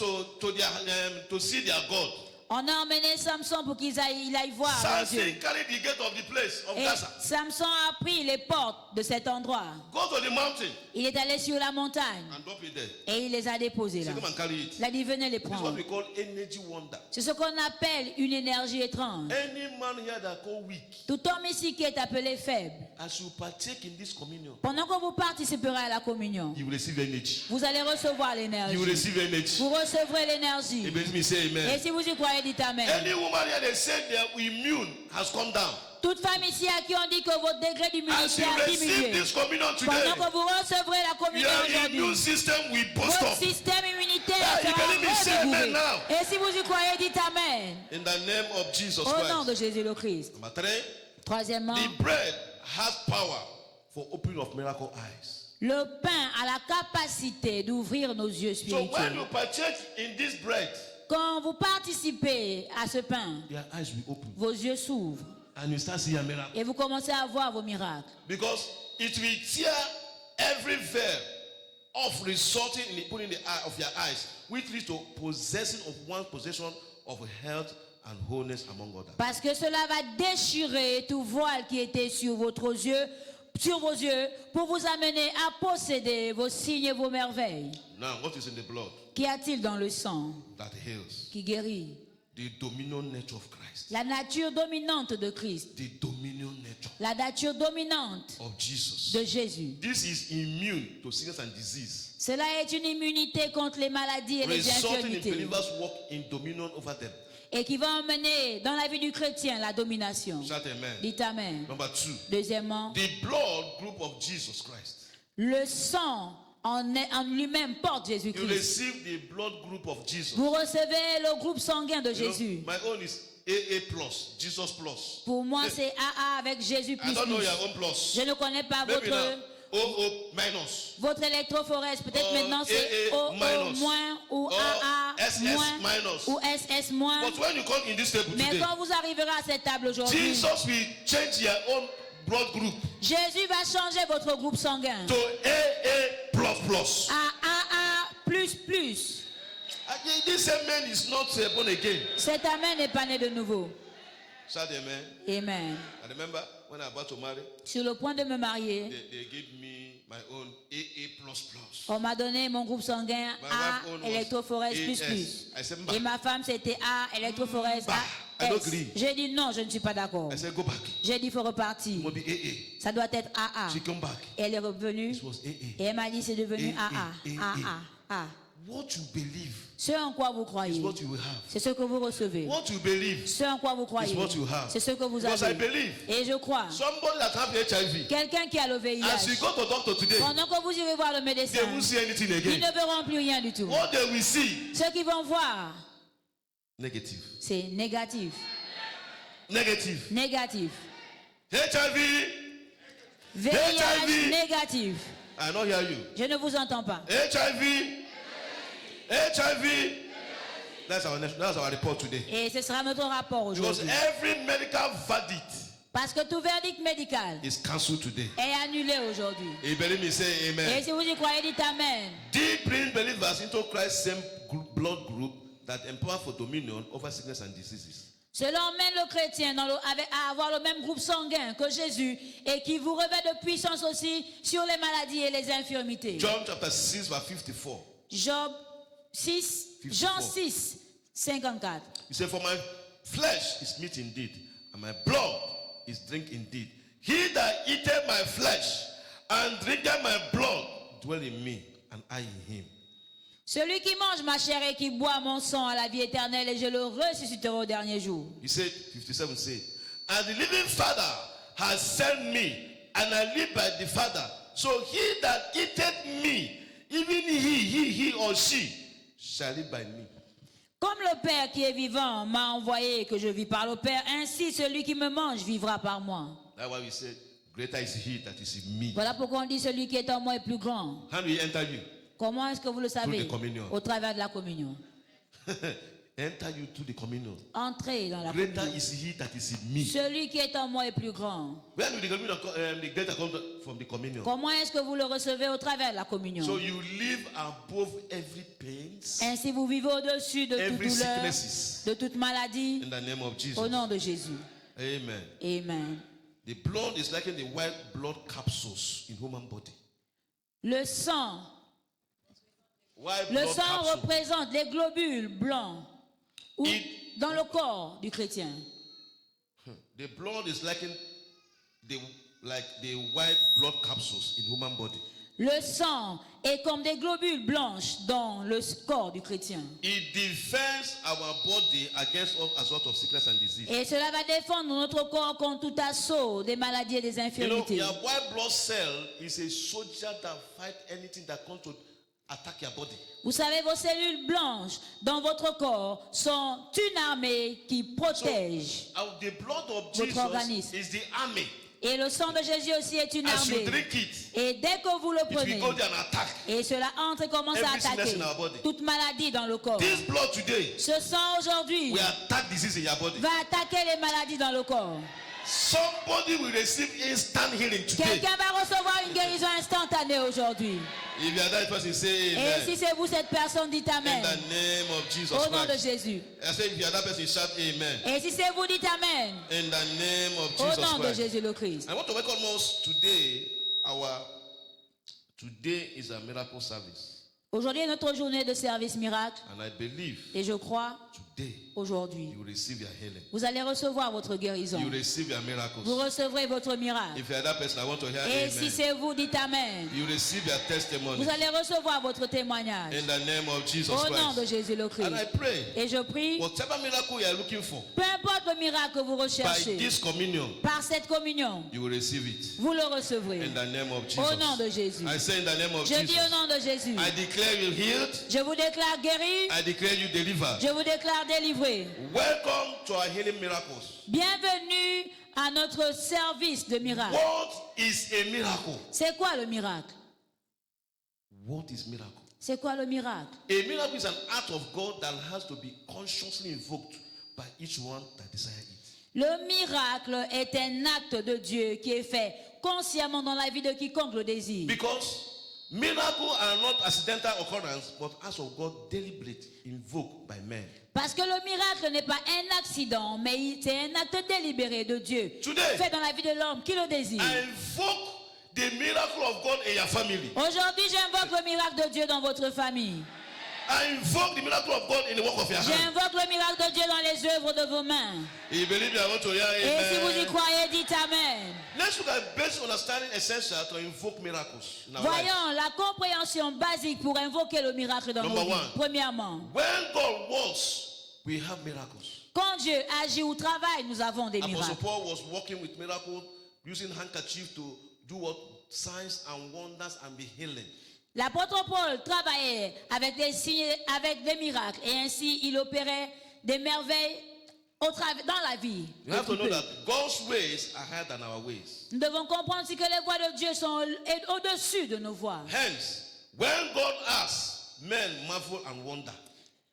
to see their God. On a emmené Samson pour qu'il aille voir leur Samson Dieu. carried the gate of the place of Et Gaza. Samson a pris les portes de cet endroit. Go to the mountain Il est allé sur la montagne and drop it there. et il les a déposés là. Say, come and carry it. Il a dit venez les This is what prendre. we call energy wonder. C'est ce qu'on appelle une énergie étrange. Any man here that call weak, Tout homme ici qui est appelé faible, as you partake in this communion, pendant que vous participerez à la communion, you will receive energy. vous allez recevoir l'énergie. You will receive energy. Vous recevrez l'énergie. It makes me say Et amen. si vous y croyez, dites Amen. Any woman here, they said their immune has come down. Toute femme ici à qui on dit que votre degré As d'immunité you a receive diminué. this communion today, Pendant que vous recevrez la communion your aujourd'hui, immune system will boost votre up. système immunitaire Yeah, you sera can even say amen revigouré. now. Et si vous y croyez, dites Amen. In the name of Jesus Au nom de Christ. Jésus le Christ. Number 3, Troisièmement, the bread has power for opening of miracle eyes. le pain a la capacité d'ouvrir nos yeux So when spirituels. you partake in this bread, Quand vous participez à ce pain, their eyes will open vos yeux s'ouvrent and you start seeing a miracle. et vous commencez à voir vos miracles. Because it will tear every veil of resulting in the putting the eye of your eyes, which leads to possessing of one's possession of health and wholeness among others. Parce que cela va déchirer tout voile qui était sur vos yeux, pour vous amener à posséder vos signes et vos merveilles. Now, what is in the blood Qu'y a-t-il dans le sang that heals? qui guérit? The dominion nature of Christ. La nature dominante de Christ, The dominion nature la nature dominante of Jesus. de Jésus. This is immune to sickness and disease, Cela est une immunité contre les maladies et les resulting in infirmités believers walk in dominion over them. et qui va emmener dans la vie du chrétien la domination. Shout amen. Dites Amen. Number 2, Deuxièmement, the blood group of Jesus Christ. le sang en lui-même porte You Jésus-Christ. receive the blood group of Jesus. Vous recevez le groupe sanguin de You know, Jésus. my own is AA plus, Jesus plus. Pour moi, c'est AA avec Jésus I plus don't know plus. your own plus. Je ne connais pas Maybe now, votre OO minus. électrophorèse. Peut-être Oh, maintenant c'est AA OO minus. moins ou Oh, AA SS moins minus. ou SS moins. But when you come in this table Mais today, quand vous arriverez à cette table aujourd'hui, Jesus will change your own blood group Jésus va changer votre groupe sanguin to AA plus plus. à AA plus plus. This man is not born again. Cet amen n'est pas né de nouveau. Shout amen. Amen. I remember when I'm about to marry, Sur le point de me marier, they give me my own AA++. on m'a donné mon groupe sanguin My A wife own was électrophorèse AS. plus. I said, Et ma femme c'était A électrophorèse Bah, I don't AS. agree. J'ai dit non, je ne suis pas d'accord. I said, go back. J'ai dit il faut repartir. It must be AA. Ça doit être AA. She come back. Et elle est revenue It was AA. et elle m'a dit c'est devenu AA. AA. What you believe Ce en quoi vous is croyez, what you will have. c'est ce que vous recevez. What you believe Ce en quoi vous croyez, is what you have. c'est ce que vous Because I avez. believe Et je crois, somebody that have HIV, quelqu'un qui a le as you VIH, go to doctor today, pendant que vous irez voir le they médecin, won't see anything ils again. ne verront plus rien du tout. What they will see, Ce qu'ils vont voir, negative. c'est négatif. Negative. Négatif. HIV, VIH négatif. I don't hear you. Je ne vous entends pas. HIV. That's our report today. Et ce sera notre rapport Because aujourd'hui. every medical verdict Parce que tout verdict médical is cancelled today. est annulé aujourd'hui. You believe me? Say Et amen. si vous y croyez, dites Amen. Deep bring believers into Christ's same blood group that empower for dominion over sickness and diseases. Cela emmène le chrétien à avoir le même groupe sanguin que Jésus et qui vous revêt de puissance aussi sur les maladies et les infirmités. John chapter 6 verse 54. Jean 6, 54. He said, for my flesh is meat indeed, and my blood is drink indeed. He that eateth my flesh and drinketh my blood dwell in me, and I in him. Celui qui mange ma chair et qui boit mon sang a la vie éternelle et je le ressusciterai au dernier jour. He said, 57 said, and the living Father has sent me, and I live by the Father. So he that eateth me, even he or she, shall live by me. Comme le Père qui est vivant m'a envoyé et que je vis par le Père, ainsi celui qui me mange vivra par moi. That's why we said, greater is he that is in me. Voilà pourquoi on dit celui qui est en moi est plus grand. How do he enter you? Comment est-ce que vous le savez? Through the communion. Au travers de la communion. Enter you to the communion. Entrez dans la Greater communion. is he that is in me. Celui qui est en moi est plus grand. Where do the communion the greater comes from the communion? Comment est-ce que vous le recevez au travers de la communion? So you live above every pain, Ainsi vous vivez au-dessus de toute every douleur, sicknesses, de toute maladie, in the name of Jesus. au nom de Jésus. Amen. Amen. The blood is like in the white blood capsules in human body. Le sang, White le blood sang capsule. représente les globules blancs ou It- dans le corps du chrétien. The blood is like the white blood capsules in human body. Le sang est comme des globules blanches dans le corps du chrétien. It defends our body against all sorts of sickness and disease. Et cela va défendre notre corps contre tout assaut des maladies et des You know, infirmités. your white blood cell is a soldier that fight anything that comes to attack your body. Vous savez, vos cellules blanches dans votre corps sont une armée qui protège. The blood of Votre Jesus organisme. is the army. Et le sang de Jésus aussi est une As you armée. drink it, Et dès que vous le it will prenez, go there and attack. et cela entre et commence à Every sickness attaquer in our body. toute maladie dans le corps. This blood today Ce sang aujourd'hui will attack disease in your body. va attaquer les maladies dans le corps. Somebody will receive instant healing today. Quelqu'un va recevoir une guérison instantanée aujourd'hui. If you are that person, say Et amen. si c'est vous cette personne, dites In Amen. the name of Jesus Au nom de Christ. Jésus. I say if you are that person, shout amen. Et si c'est vous, dites Amen. In the name of Au Jesus nom de Christ. Jésus le Christ. I want to welcome us today. Today is a miracle service. Aujourd'hui est notre journée de service miracle. And I believe Et je crois, today aujourd'hui, you will receive your healing. vous allez recevoir votre guérison. You will receive your miracles. Vous recevrez votre miracle. If you are that person, I want to hear Et si amen. c'est vous, dites Amen. You will receive your testimony. Vous allez recevoir votre témoignage. In the name of Jesus Au nom de Christ. Jésus le Christ. And I pray, Et je prie, whatever miracle you are looking for, peu importe le miracle que vous by recherchez, this communion, par cette communion, you will receive it. vous le recevrez. In the name of Au nom de Jesus. Jésus. I say in the name of Je dis Jesus. au nom de Jésus. I declare you healed. Je vous déclare guéri. I declare you delivered. Je vous déclare délivré. Welcome to our healing miracles. Bienvenue à notre service de miracle. What is a miracle? C'est quoi le miracle? What is miracle? C'est quoi le miracle? A miracle is an act of God that has to be consciously invoked by each one that desire it. Le miracle est un acte de Dieu qui est fait consciemment dans la vie de quiconque le désire. Because Miracles are not accidental occurrence, but acts of God deliberate, invoked by men. Parce que le miracle n'est pas un accident, mais c'est un acte délibéré de Dieu, Today, fait dans la vie de l'homme qui le désire. I invoke the miracle of God in your family. Aujourd'hui, j'invoque le miracle de Dieu dans votre famille. I invoke the miracle of God in the work of your hand. J'invoque le miracle de Dieu dans les œuvres de vos mains. You believe you are going to hear Et si vous y amen. croyez, dites Amen. Let's look at basic understanding essential to invoke miracles in our life. Voyons la compréhension basique pour invoquer le miracle dans nos Number vies. one. Premièrement, When God works, we have miracles. quand Dieu agit ou travaille, nous avons des Apostle miracles. Paul was working with miracles, using handkerchief to do what? Signs and wonders and be healing. L'apôtre Paul travaillait avec des signes, avec des miracles, et ainsi il opérait des merveilles dans la vie. You have to know that God's ways are higher than our ways. Nous devons comprendre aussi que les voies de Dieu sont au-dessus de nos voies. Hence, when God acts, men marvel and wonder.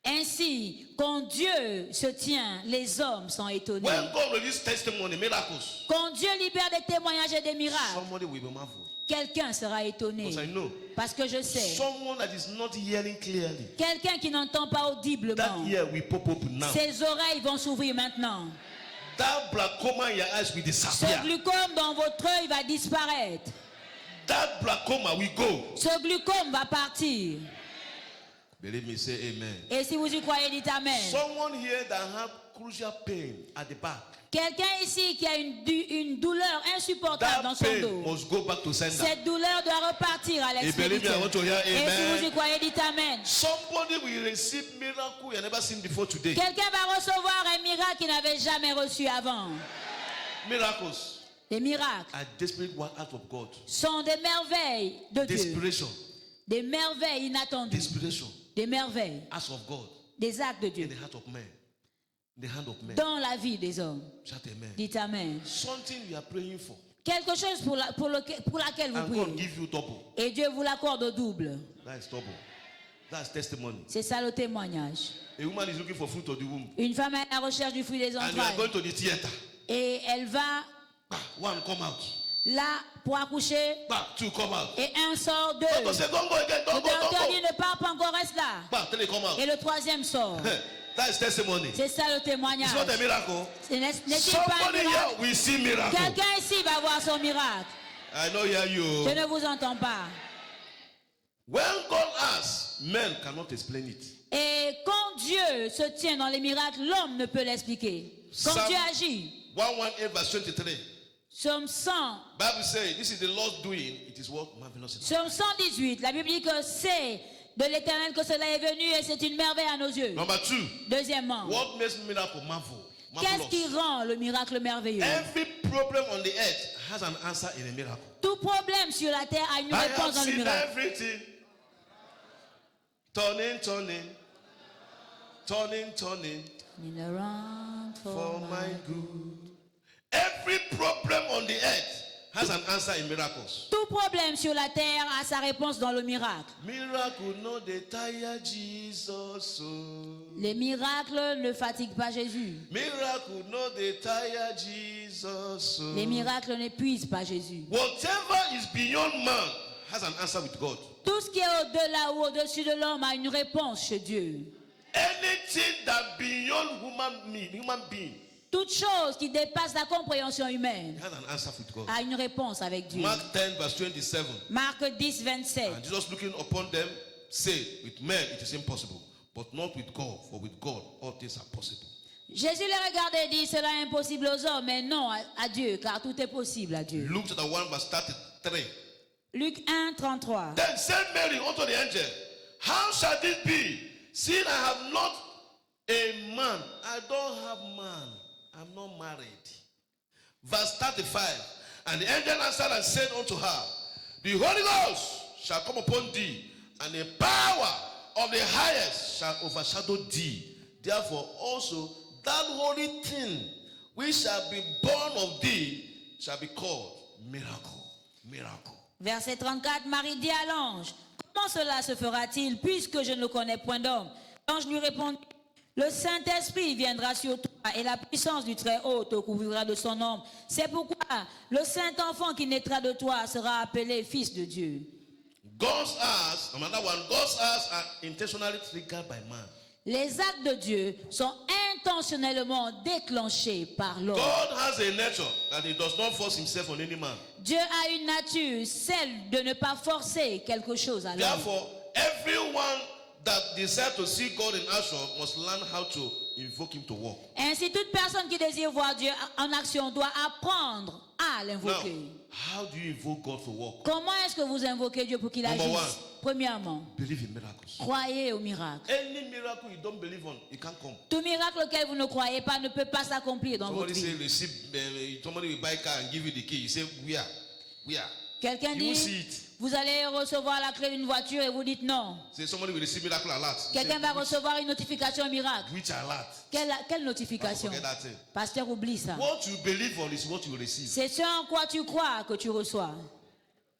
Ainsi, quand Dieu se tient, les hommes sont étonnés. When God releases testimony, miracles, Quand Dieu libère des témoignages et des miracles, somebody will be marveled. quelqu'un sera étonné. Because I know Parce que je sais, someone that is not hearing clearly, quelqu'un qui n'entend pas that audiblement, ear will pop up now. ses oreilles vont s'ouvrir maintenant. That glaucoma in your eyes will Ce disappear. glucome dans votre œil va disparaître. That glaucoma will go. Ce glucome va partir. Believe me, say amen. Et si vous y croyez, dites Amen. Someone here that have crucial pain at the back, Quelqu'un ici qui a une douleur insupportable dans that son pain dos. must go back to sender. Cette douleur doit repartir à Et believe me, I want to hear l'extrémité. Et si amen. vous y croyez, dites Amen. Somebody will receive miracle you have never seen before today. Quelqu'un va recevoir un miracle qu'il n'avait jamais reçu avant. Miracles Les miracles are desperate work out of God. sont des merveilles de Dieu. Desperation. Des merveilles inattendues. Desperation. Des merveilles. Acts of God Des actes de in Dieu. the heart of man. In the hand of man. Dans la vie des hommes. Shout amen. Dites Amen. Something you are praying for. Quelque chose pour laquelle vous And God priez. give you double. Et Dieu vous l'accorde au double. That is double. That's testimony. C'est ça le témoignage. A woman is looking for fruit of the womb. Une femme est à la recherche du fruit des And you are entrailles. going to the theater. Et elle va One come out. là pour accoucher. Two come out. Et un sort, deux. Doctor say, don't go again, Le don't go, docteur don't dit go. ne pars pas encore, reste là. Three come out. Et le troisième sort. That is testimony. C'est ça le témoignage. It's not a miracle. N'est-il pas un Somebody miracle? here will see miracle. Quelqu'un ici va voir son miracle. I know hear Je you. ne vous entends pas. When God asks, men cannot explain it. Et quand Dieu se tient dans les miracles, l'homme ne peut l'expliquer. Quand Psalm Dieu agit, 118 verse 23. Psaume 100, Bible says, this is the Lord's doing. It is what marvelous. in Psaume 118, la Bible dit que c'est de l'Éternel que cela est venu et c'est une merveille à nos yeux. Number two, Deuxièmement, what makes miracle marvel? qu'est-ce qui Marvelous. rend le miracle merveilleux? Every problem on the earth has an answer in a miracle. Tout problème sur la terre a une I have réponse dans le seen miracle. everything turning, turning In the round for my good. Every problem on the earth has an answer in miracles. Tout problème sur la terre a sa réponse dans le miracle. Miracle no dey tire Jesus. So. Les miracles ne fatiguent pas Jésus. Miracle no dey tire Jesus. So. Les miracles n'épuisent pas Jésus. Whatever is beyond man has an answer with God. Tout ce qui est au-delà ou au-dessus de l'homme a une réponse chez Dieu. Anything that beyond human being Toute chose qui dépasse la compréhension humaine has an answer with God. a une réponse avec Dieu. Mark 10 verse 27. Marc 10, 27. And Jesus looking upon them said, with men it is impossible, but not with God, for with God all things are possible. Jésus les regardait et dit, cela est impossible aux hommes, mais non à Dieu, car tout est possible à Dieu. Luke chapter 1 verse 33. Luc 1, 33. Then said Mary unto the angel, how shall this be, seeing I have not a man? I don't have man. I'm not married. Verse 35. And the angel answered and said unto her, the Holy Ghost shall come upon thee, and the power of the highest shall overshadow thee. Therefore also that holy thing which shall be born of thee shall be called miracle. Miracle. Verset 34, Marie dit à l'ange, comment cela se fera-t-il puisque je ne connais point d'homme? L'ange lui répondit, le Saint-Esprit viendra sur toi et la puissance du Très-Haut te couvrira de son ombre. C'est pourquoi le Saint-Enfant qui naîtra de toi sera appelé Fils de Dieu. God's acts, another one, God's acts are intentionally triggered by man. Les actes de Dieu sont intentionnellement déclenchés par l'homme. God has a nature that he does not force himself on any man. Dieu a une nature, celle de ne pas forcer quelque chose à l'homme. Therefore, everyone that desires to see God in action must learn how to invoke him to work. Ainsi, toute personne qui désire voir Dieu en action doit apprendre à Now, l'invoquer. how do you invoke God for work? Comment est-ce que vous invoquez Dieu pour qu'il Number agisse? one. Premièrement, Believe in miracles. croyez au miracle. Any miracle you don't believe on, it can't come. Tout miracle auquel vous ne croyez pas ne peut pas s'accomplir dans Somebody votre say, vie. receive, somebody will buy a car and give you the key. You say, we are. Quelqu'un You will dit, see it. vous allez recevoir la clé d'une voiture et vous dites non. Say, somebody will receive miracle alert. You Quelqu'un say, va recevoir une notification miracle. which alert? Quelle notification? Forget that thing. Pasteur, oublie ça. What you believe on is what you will receive. C'est ce en quoi tu crois que tu reçois.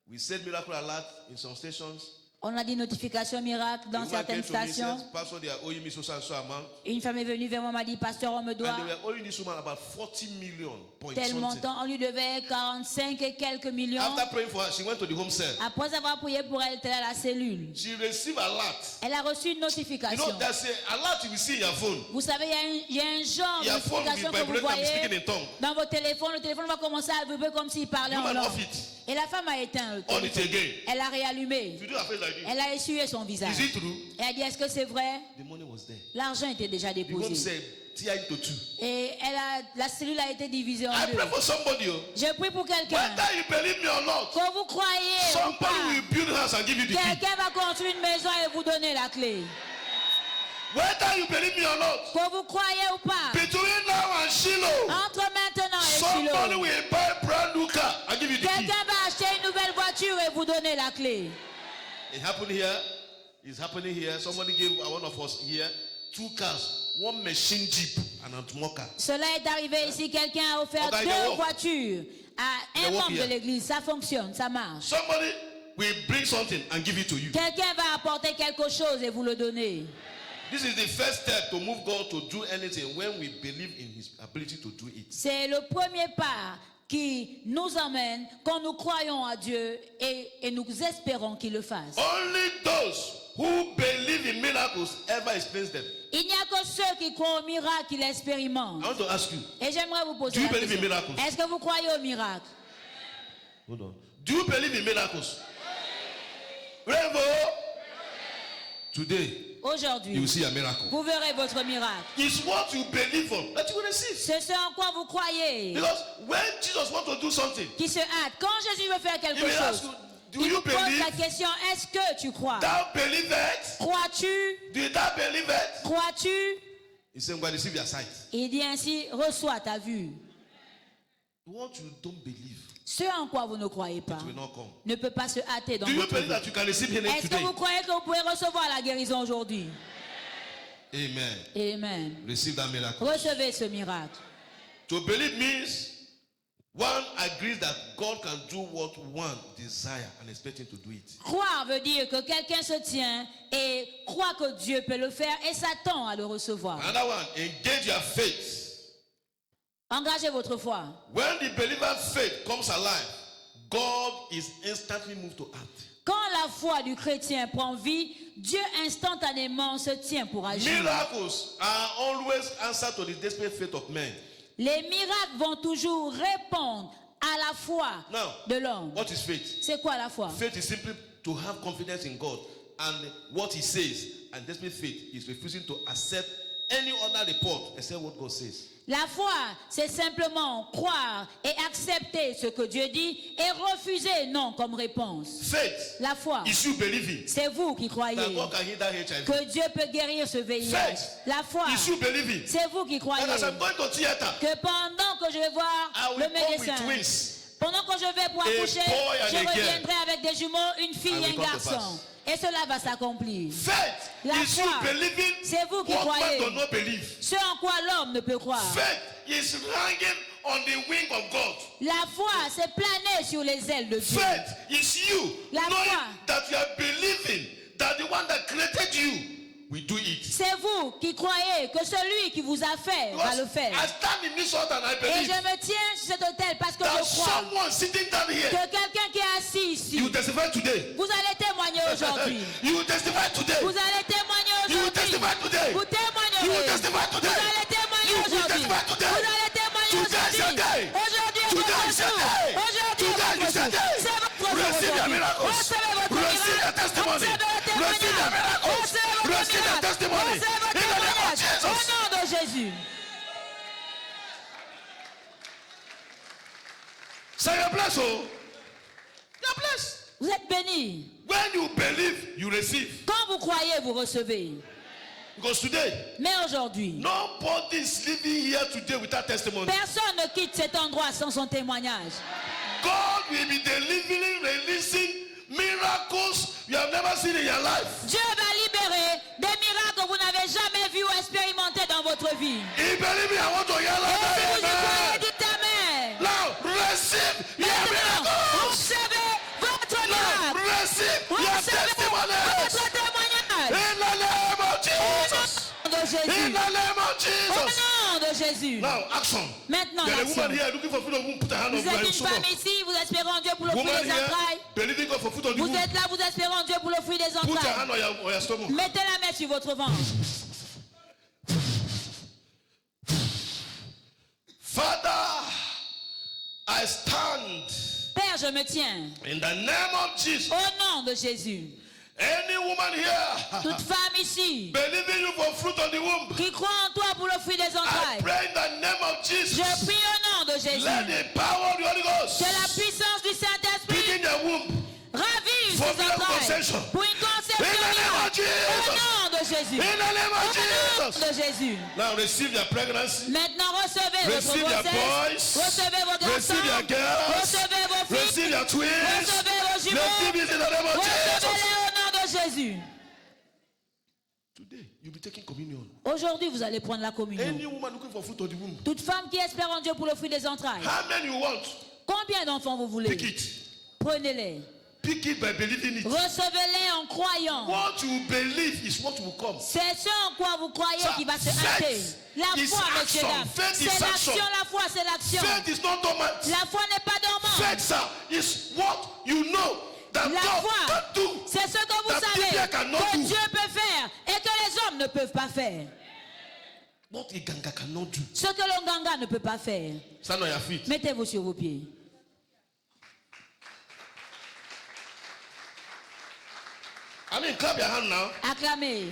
We said miracle alert in some stations. On a dit notification miracle dans The woman certaines came to me and stations. said, Pastor, they are owing me so and so amount. Une femme est venue vers moi, m'a dit, pasteur, on me doit And they were owing this woman about 40 million point tel something. montant. On lui devait 45 et quelques millions. After praying for her, she went to the home cell. Après avoir prié pour elle, elle était à la cellule. She received alert. Elle a reçu une You notification. know, there's an alert you will see in your phone. Vous savez, il y a un genre de Your phone will notification que vous vibrate and speaking voyez in tongue. dans vos téléphones. Le téléphone va commencer à vibrer comme s'il parlait en Woman langue. off it. Et la femme a éteint le On it téléphone. again. Elle a réallumé. You do a face like this. Elle a essuyé son visage. Is it true? Elle a dit, est-ce que c'est vrai? The money was there. L'argent était déjà The home déposé. said, tear into two. Et la cellule a été divisée en I deux. pray for somebody. Oh. Je prie pour quelqu'un. Whether you believe me or not, Que vous croyez ou somebody pas, will build a house and give you the key. quelqu'un va construire une maison et vous donner la clé. Whether you believe me or not, Que vous croyez ou pas, between now and Shiloh, entre maintenant et somebody Shiloh, will buy a brand new car and give you the key. quelqu'un va acheter une nouvelle voiture et vous donner la clé. It happened here. It's happening here. Somebody gave one of us here 2 cars, 1 machine jeep and a more car. Cela est arrivé ici. Quelqu'un a offert Okay, they 2 work. voitures à They un work membre de here. l'église. Ça fonctionne, ça marche. Somebody will bring something and give it to you. Quelqu'un va apporter quelque chose et vous le donner. This is the first step to move God to do anything when we believe in His ability to do it. C'est le premier pas qui nous emmène quand nous croyons à Dieu et nous espérons qu'il le fasse. Only those who believe in miracles ever experience them. Il n'y a que ceux qui croient au miracle qui l'expérimentent. I want to ask you, Et j'aimerais vous poser Do you la believe in question. miracles? Est-ce que vous croyez au miracle? hold on. Do you believe in miracles? Rainbow, today you will Aujourd'hui, see a miracle. vous verrez votre miracle. It's what you believe on that you will receive. C'est ce en quoi vous croyez Because when Jesus wants to do something, qui se hâte. Quand Jésus veut faire He quelque will ask chose, you, do il you vous pose la believe? question, est-ce que tu crois? Thou believest? Crois-tu? Do thou believest? Crois-tu? He said, "Well, receive your sight." Il dit ainsi, reçois ta vue. What you don't believe, Ce en quoi vous ne croyez pas it will not come. ne peut pas se hâter dans Do you votre believe vie. that you can receive healing Est-ce que today? vous croyez que vous pouvez recevoir la guérison aujourd'hui? Amen. Amen. Receive that miracle. Recevez ce miracle. To believe means one agrees that God can do what one desire and expect Him to do it. Croire veut dire que quelqu'un se tient et croit que Dieu peut le faire et s'attend à le recevoir. Another one, engage your faith. Engagez votre foi. When the believer's faith comes alive, God is instantly moved to act. Quand la foi du chrétien prend vie, Dieu instantanément se tient pour agir. Miracles are always answer to the desperate faith of men. Les miracles vont toujours répondre à la foi Now, de l'homme. what is faith? C'est quoi la foi? Faith is simply to have confidence in God and what He says. And desperate faith is refusing to accept any other report except what God says. La foi, c'est simplement croire et accepter ce que Dieu dit et refuser non comme réponse. Faith La foi, is you believing c'est vous qui croyez that God can heal that HIV. que Dieu peut guérir ce VIH. Faith La foi, is you believing c'est vous qui croyez that as I'm going to theater, que pendant que je vais voir I le will come with médecin, twins. pendant que je vais pour A accoucher, boy and je a girl. reviendrai avec des jumeaux, une fille And et will un come to garçon. pass. Et cela va s'accomplir. Faith La is you foi, believing c'est vous qui what man croyez. does not believe. Ce en quoi l'homme ne peut croire. Faith is hanging on the wing of God. La foi, c'est planer sur les ailes de Dieu. Faith is you La knowing foi. that you are believing that the one that created you will do it. C'est vous qui croyez que celui qui vous a fait va Because le faire. I stand in this altar and I Et believe je me tiens sur cet autel parce que that je crois someone sitting down here, que quelqu'un qui est assis ici, you testify today vous allez témoigner témoigner aujourd'hui. You will testify today. Vous allez témoigner You will aujourd'hui. testify today. Vous témoignerez. You will testify Vous today. allez témoigner You will aujourd'hui. testify today. Vous allez témoigner Today is your day. aujourd'hui. Aujourd'hui est Today votre is your jour. day. Aujourd'hui est Today votre is your jour. day. C'est votre jour Receive your aujourd'hui. miracles. Recevez votre Receive your miracle. testimony. Recevez votre témoignage. Receive your miracles. Recevez votre Receive your miracle. testimony. Recevez votre In the name of témoignage. Jesus. Au nom de Jésus. Say you're blessed, oh. You're blessed. Vous êtes bénis. When you believe, you receive. Quand vous croyez, vous recevez. Because today, Mais aujourd'hui, nobody is living here today without testimony. personne ne quitte cet endroit sans son témoignage. God will be delivering, releasing miracles you have never seen in your life. Dieu va libérer des miracles que vous n'avez jamais vus ou expérimentés dans votre vie. If you believe me, I want to hear Et si vous y croyez, amen. dites Amen. Now, receive your Maintenant, miracles. recevez votre Now, miracle. receive your Recevez testimony. votre témoignage. In the name of Au Jesus. nom de In Jésus. the name of Au Jesus. nom de Jésus. Now, action. Maintenant, There is a l'action. woman here looking for food on womb. Put her hand on Vous êtes your une shoulder. femme ici, vous espérez en Dieu pour le fruit Woman des here, entrailles. believing God for food on the Vous womb. êtes là, vous espérez en Dieu pour le fruit des Put your entrailles. hand on your stomach. Mettez la main sur votre ventre. Father, I stand Père, je me tiens. in the name of Jesus. Au nom de Jésus. Any woman here Toute femme ici believing you for fruit on the womb, qui croit en toi pour le fruit des I entrailles. pray in the name of Jesus. Je prie au nom de Jésus. Let the power of the Holy Ghost Que la puissance du Saint-Esprit begin your womb. ravive For ces miracle entrailles. conception. Pour une conception In the name of miracle. Au Jesus. nom de Jésus. In the name of Au nom Jesus. de Jésus. Now receive your pregnancy. Maintenant, recevez votre Receive your grossesse. boys. Recevez vos garçons. Receive your girls. Recevez vos filles. Receive your twins. Recevez vos jumeaux. Receive it in the name of Jesus. Recevez-les au nom de Jésus. Today, you'll be taking communion. Aujourd'hui, vous allez prendre la Any communion. woman looking for fruit on the womb, Toute femme qui espère en Dieu pour le fruit des entrailles. how many you want? Combien d'enfants vous voulez? Pick it. Prenez-les. Pick it by believing it. Recevez-les en croyant. What you believe is what will come. C'est ce en quoi vous croyez Ça, qui va se faith hâter. La is foi, messieurs, action. dames. Faith is C'est action. l'action, la foi, c'est l'action. Faith is not dormant. La foi n'est pas dormante. Faith, sir, is what you know that La God foi, can do. c'est ce que vous that savez people cannot que do. Dieu peut faire et que les hommes ne peuvent pas faire. What a ganga cannot do. Ce que le ganga ne peut pas faire. Stand on your feet. Mettez-vous sur vos pieds. I mean, clap your hand now. Acclamez.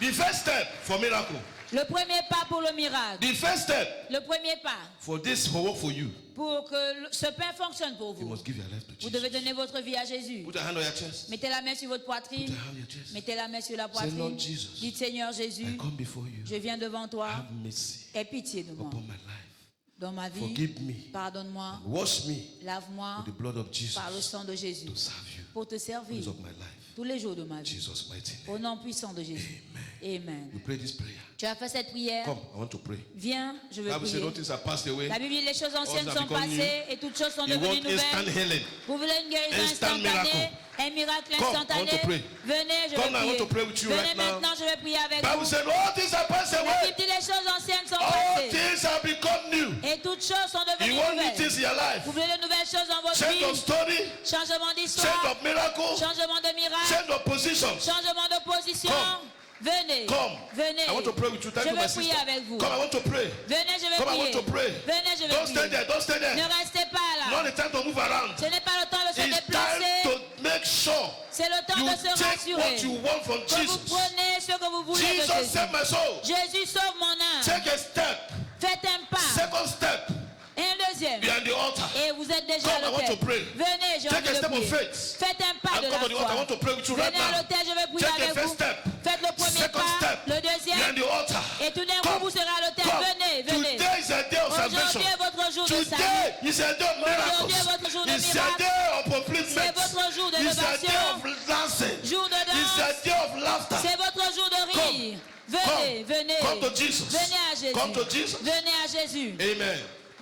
The first step for miracle. Le premier pas pour le miracle. The first step Le premier pas for this to work for you. pour que ce pain fonctionne pour You vous. must give your life to Vous Jesus. devez donner votre vie à Jésus. Put your hand on your chest. Mettez la main sur votre Put poitrine. your hand on your chest. Mettez la main sur la Say, poitrine. Lord Jesus, Dites Seigneur I Jésus, come before you. je viens devant toi. Have mercy Aie pitié de moi. upon my life. Dans ma vie, Forgive me. pardonne-moi, Wash me lave-moi with the blood of Jesus par le sang de Jésus to serve you pour te the servir days of my life. tous les jours de ma vie. Jesus' mighty Au name. nom puissant de Jésus. Amen. You pray this prayer. Tu as fait cette prière. Come, I want to pray. Viens, je veux Bible says, prier. all things are passed away. La Bible dit les choses anciennes All sont have become passées et toutes choses sont You devenues want instant nouvelles. healing. Vous voulez une guérison Instant instantanée, miracle. un miracle Come, I want instantané. to pray. Venez, je Come vais now, I want to pray prier. with you Venez right now. maintenant, je vais prier avec Bible vous. said, all things are passed La away. Bible dit les choses anciennes sont All passées things have become new. et toutes choses sont You devenues want new nouvelles. things in your life. Vous voulez de nouvelles choses dans votre Change of vie. story. Changement Change d'histoire, of miracle. changement de miracle, Change of position. changement de position. Come. Venez, Come. venez. I want to pray with you. Thank Je you, my vais sister. prier avec vous. Come, I want to pray. Venez, je vais Come, I prier. want to pray. Venez, je vais Don't stay prier. there. Don't stay Ne there. restez pas Not là. the time to move around. Ce n'est pas le temps de se It's déplacer. time to make sure C'est le temps you de se take rassurer. what you want from Que vous Jesus. prenez ce que vous voulez de Jesus Jésus. save my soul. Jésus sauve mon âme. Take a step. Faites un pas. Second step. Un deuxième. Behind the altar. Et vous êtes déjà Come, I à want to l'autel. pray. Venez, j'ai Take envie a de step of prier. faith. Faites un pas I'll de come to the la altar. I foi. want to pray with you right Venez à now. l'autel, je vais prier Take the avec first vous. step. Faites le premier Second pas, step. le deuxième. Behind the altar. Et tout d'un coup, Come. vous serez à l'autel. Come. Venez, venez. Today is a day of salvation. Aujourd'hui est votre jour de salut. Today is a day of miracles. Aujourd'hui est votre jour de It's a miracles. day of upliftment. C'est votre jour It's a day d'élévation. of dancing. Jour de It's a danse. day of laughter. C'est votre jour de rire. Venez, Come. venez. Come to Jesus. Venez à Jésus. Come to Jesus. Venez à Jésus. Amen.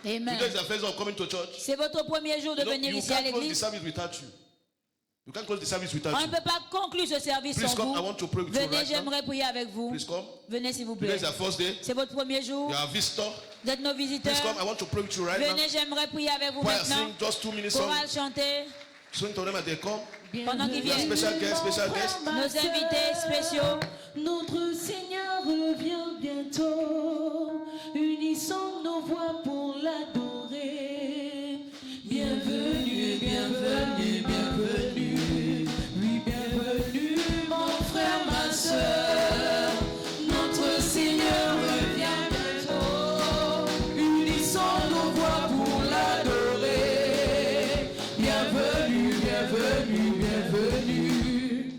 Amen. Today is the first day of coming to church. C'est votre premier jour de You know, venir you ici à can't close the l'église. service without you. You can't close the service without On ne you. peut pas conclure ce service Please sans come. vous. I want to pray with you Venez, right now. j'aimerais prier avec vous. Please come. Venez s'il vous Today plaît. is our first day. C'est votre premier jour. You are a visitor. Vous êtes nos visiteurs. Please come. I want to pray with you right now. Venez, j'aimerais prier avec vous Choir, maintenant. sing just 2 minutes song. Chorale chanter. Sing to them as they come. Pendant qu'ils Your viennent. special guest, special guest. Nos invités spéciaux. Notre Seigneur revient bientôt. Unissons nos voix pour l'adorer. Bienvenue, bienvenue, bienvenue. Oui, bienvenue, mon frère, ma soeur. Notre Seigneur revient bientôt. Unissons nos voix pour l'adorer. Bienvenue, bienvenue, bienvenue.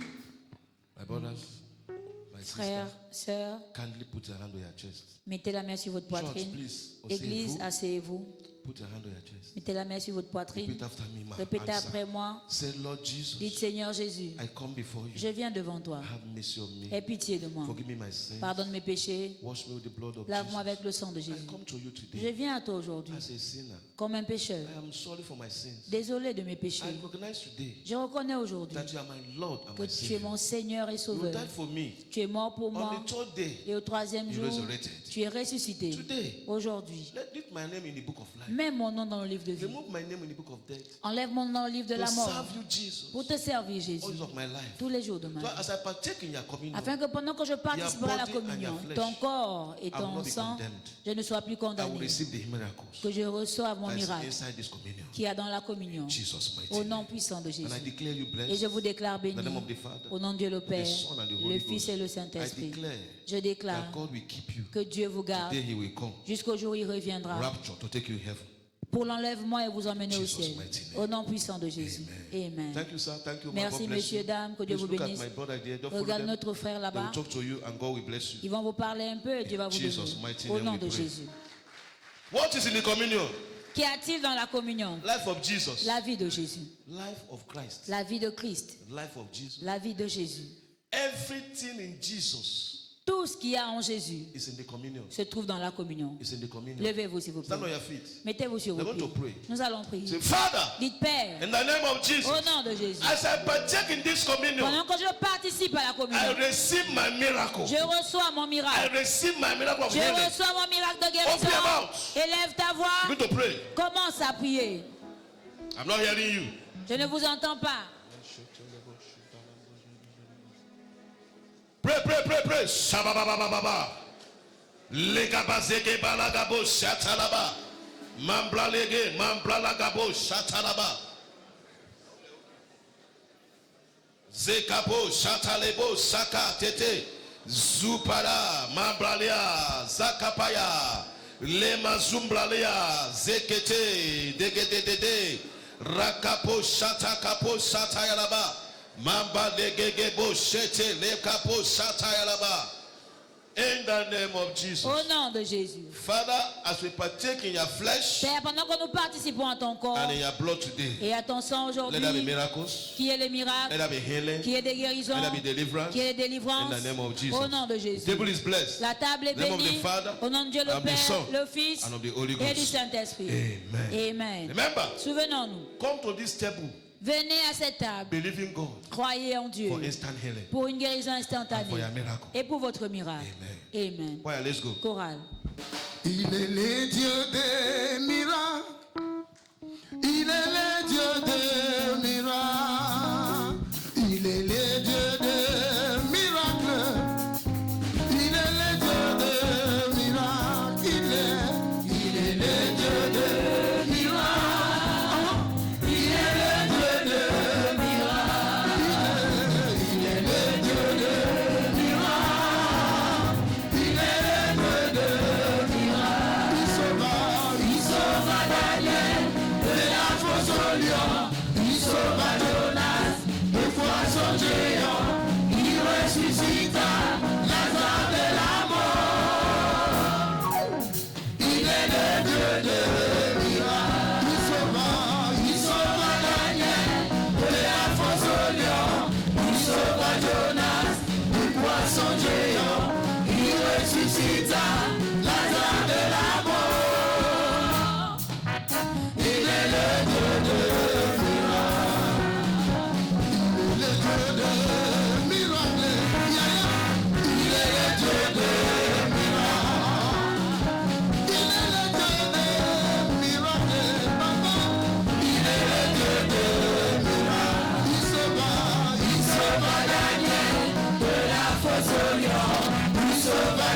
My brothers, my Frères, sisters, sœurs, kindly put your hand on your chest. mettez la main sur votre Church, poitrine. please. Église, Asseyez-vous. asseyez-vous. Put your hand on your chest. Mettez la main sur votre poitrine. Repeat after me, ma Répétez answer. après moi. Say, Lord Jesus, Dites Seigneur Jésus, I come before you. je viens devant toi. Have mercy on me. Aie pitié de moi. Forgive me my sins. Pardonne mes péchés. Wash me with the blood of Lave-moi Jesus. avec le sang de I Jésus. come to you Je today viens à toi aujourd'hui as a sinner. comme un pécheur. I am sorry for my sins. Désolé de mes péchés. I recognize today Je reconnais aujourd'hui that you are my Lord and que my tu es Savior. mon Seigneur et You Sauveur. died for me. Tu es mort pour On moi. the third day, Et au troisième you jour, resurrected. tu es ressuscité. Today, Aujourd'hui, let my name in the book of life. mets mon nom dans le livre de vie. Remove my name in the book of death. Enlève mon nom dans le livre de To la mort. serve you, Jesus, Pour te servir, Jésus. all days of my life. Tous les jours de ma So vie. as I partake in your communion, Afin que pendant que je participerai à la body and communion, your flesh, ton corps et I will ton not be sang, condemned. je ne sois plus I will condamné. receive the miracles Que je reçoive mon that is miracle inside this communion. qui a dans la communion. Jesus mighty Au nom name. puissant de And I Jésus. declare you Et blessed. je vous déclare In béni. the name of the Father, Au nom de Dieu le Père, Son and the Holy le Fils et le Ghost. Saint-Esprit. I declare Je déclare that God will keep you. que Dieu vous garde Today he will come. jusqu'au jour où il reviendra Rapture to take you to heaven. pour l'enlèvement et vous emmener au Jesus' ciel. mighty name. Au nom puissant de Jésus. Amen. Thank you, sir. Thank you. Merci, God bless messieurs, you. dames. Que Dieu Please vous look at bénisse. my brother there. Just follow Regarde them. notre frère They là-bas. will talk to you and God will bless you. Ils vont vous parler un peu et Dieu va vous Jesus' mighty bénir. Au name nom we de pray. Jésus. What is in the communion? Qu'y a-t-il dans la communion? Life of Jesus. La vie de Jésus. Life of Christ. La vie de Christ. Life of Jesus. La vie de Jésus. Everything in Jesus Tout ce qu'il y a en Jésus is in the communion. se trouve dans la communion. Is in the communion. Levez-vous s'il vous plaît. Stand on your feet. Mettez-vous sur vos We're going to pieds. pray. Nous allons prier. Say, Father, Dites Père, in the name of Jesus, au nom de Jésus. as I partake in this communion, Pendant que je participe à la I communion, receive my miracle. je reçois mon I miracle. receive my miracle of Je healing. reçois mon miracle de Open your guérison. mouth. Élève ta voix. Begin to pray. Commence à prier. I'm not hearing you. Je ne vous entends pas. Pray, pray, pray, pray. Shabababababa. Legabazege balagabo shatalaba. Mambla lege, mambla lagabo shatalaba. Zekabo shatalebo saka tete. Zupara mambralia zakapaya. Lema zumbralia zekete degedede. Rakapo shatakapo shatayalaba. Mamba legegebo shete lekapo shatayalaba. In the name of Jesus. Au nom de Jésus. Father, as we partake in your flesh Père, pendant que nous participons à ton corps and in your blood today, et à ton sang let there be aujourd'hui, miracles, qui est le let miracle, there be healing, qui est des guérisons, let there be deliverance. qui est des In délivrances, the name of Jesus. au nom de The Jésus. table is blessed. La table est In the name of the bénie, Father, au nom de Dieu le and of the Son, Père, le Fils and of the Holy et du Ghost. Saint-Esprit. Amen. Amen. Remember, Souvenons-nous, come to this table, venez à cette table, believing God croyez en Dieu for instant healing. pour une guérison And for instantanée your miracle. et pour votre miracle. Amen. Why, let's go. Chorale. Il est le Dieu des miracles. Il est le Dieu des miracles. Il est le Dieu des miracles. Il est le Dieu des miracles. Il est le Dieu des miracles. Il est le Dieu des miracles. Il est le Dieu des miracles. Il est le Dieu des miracles. Il sauva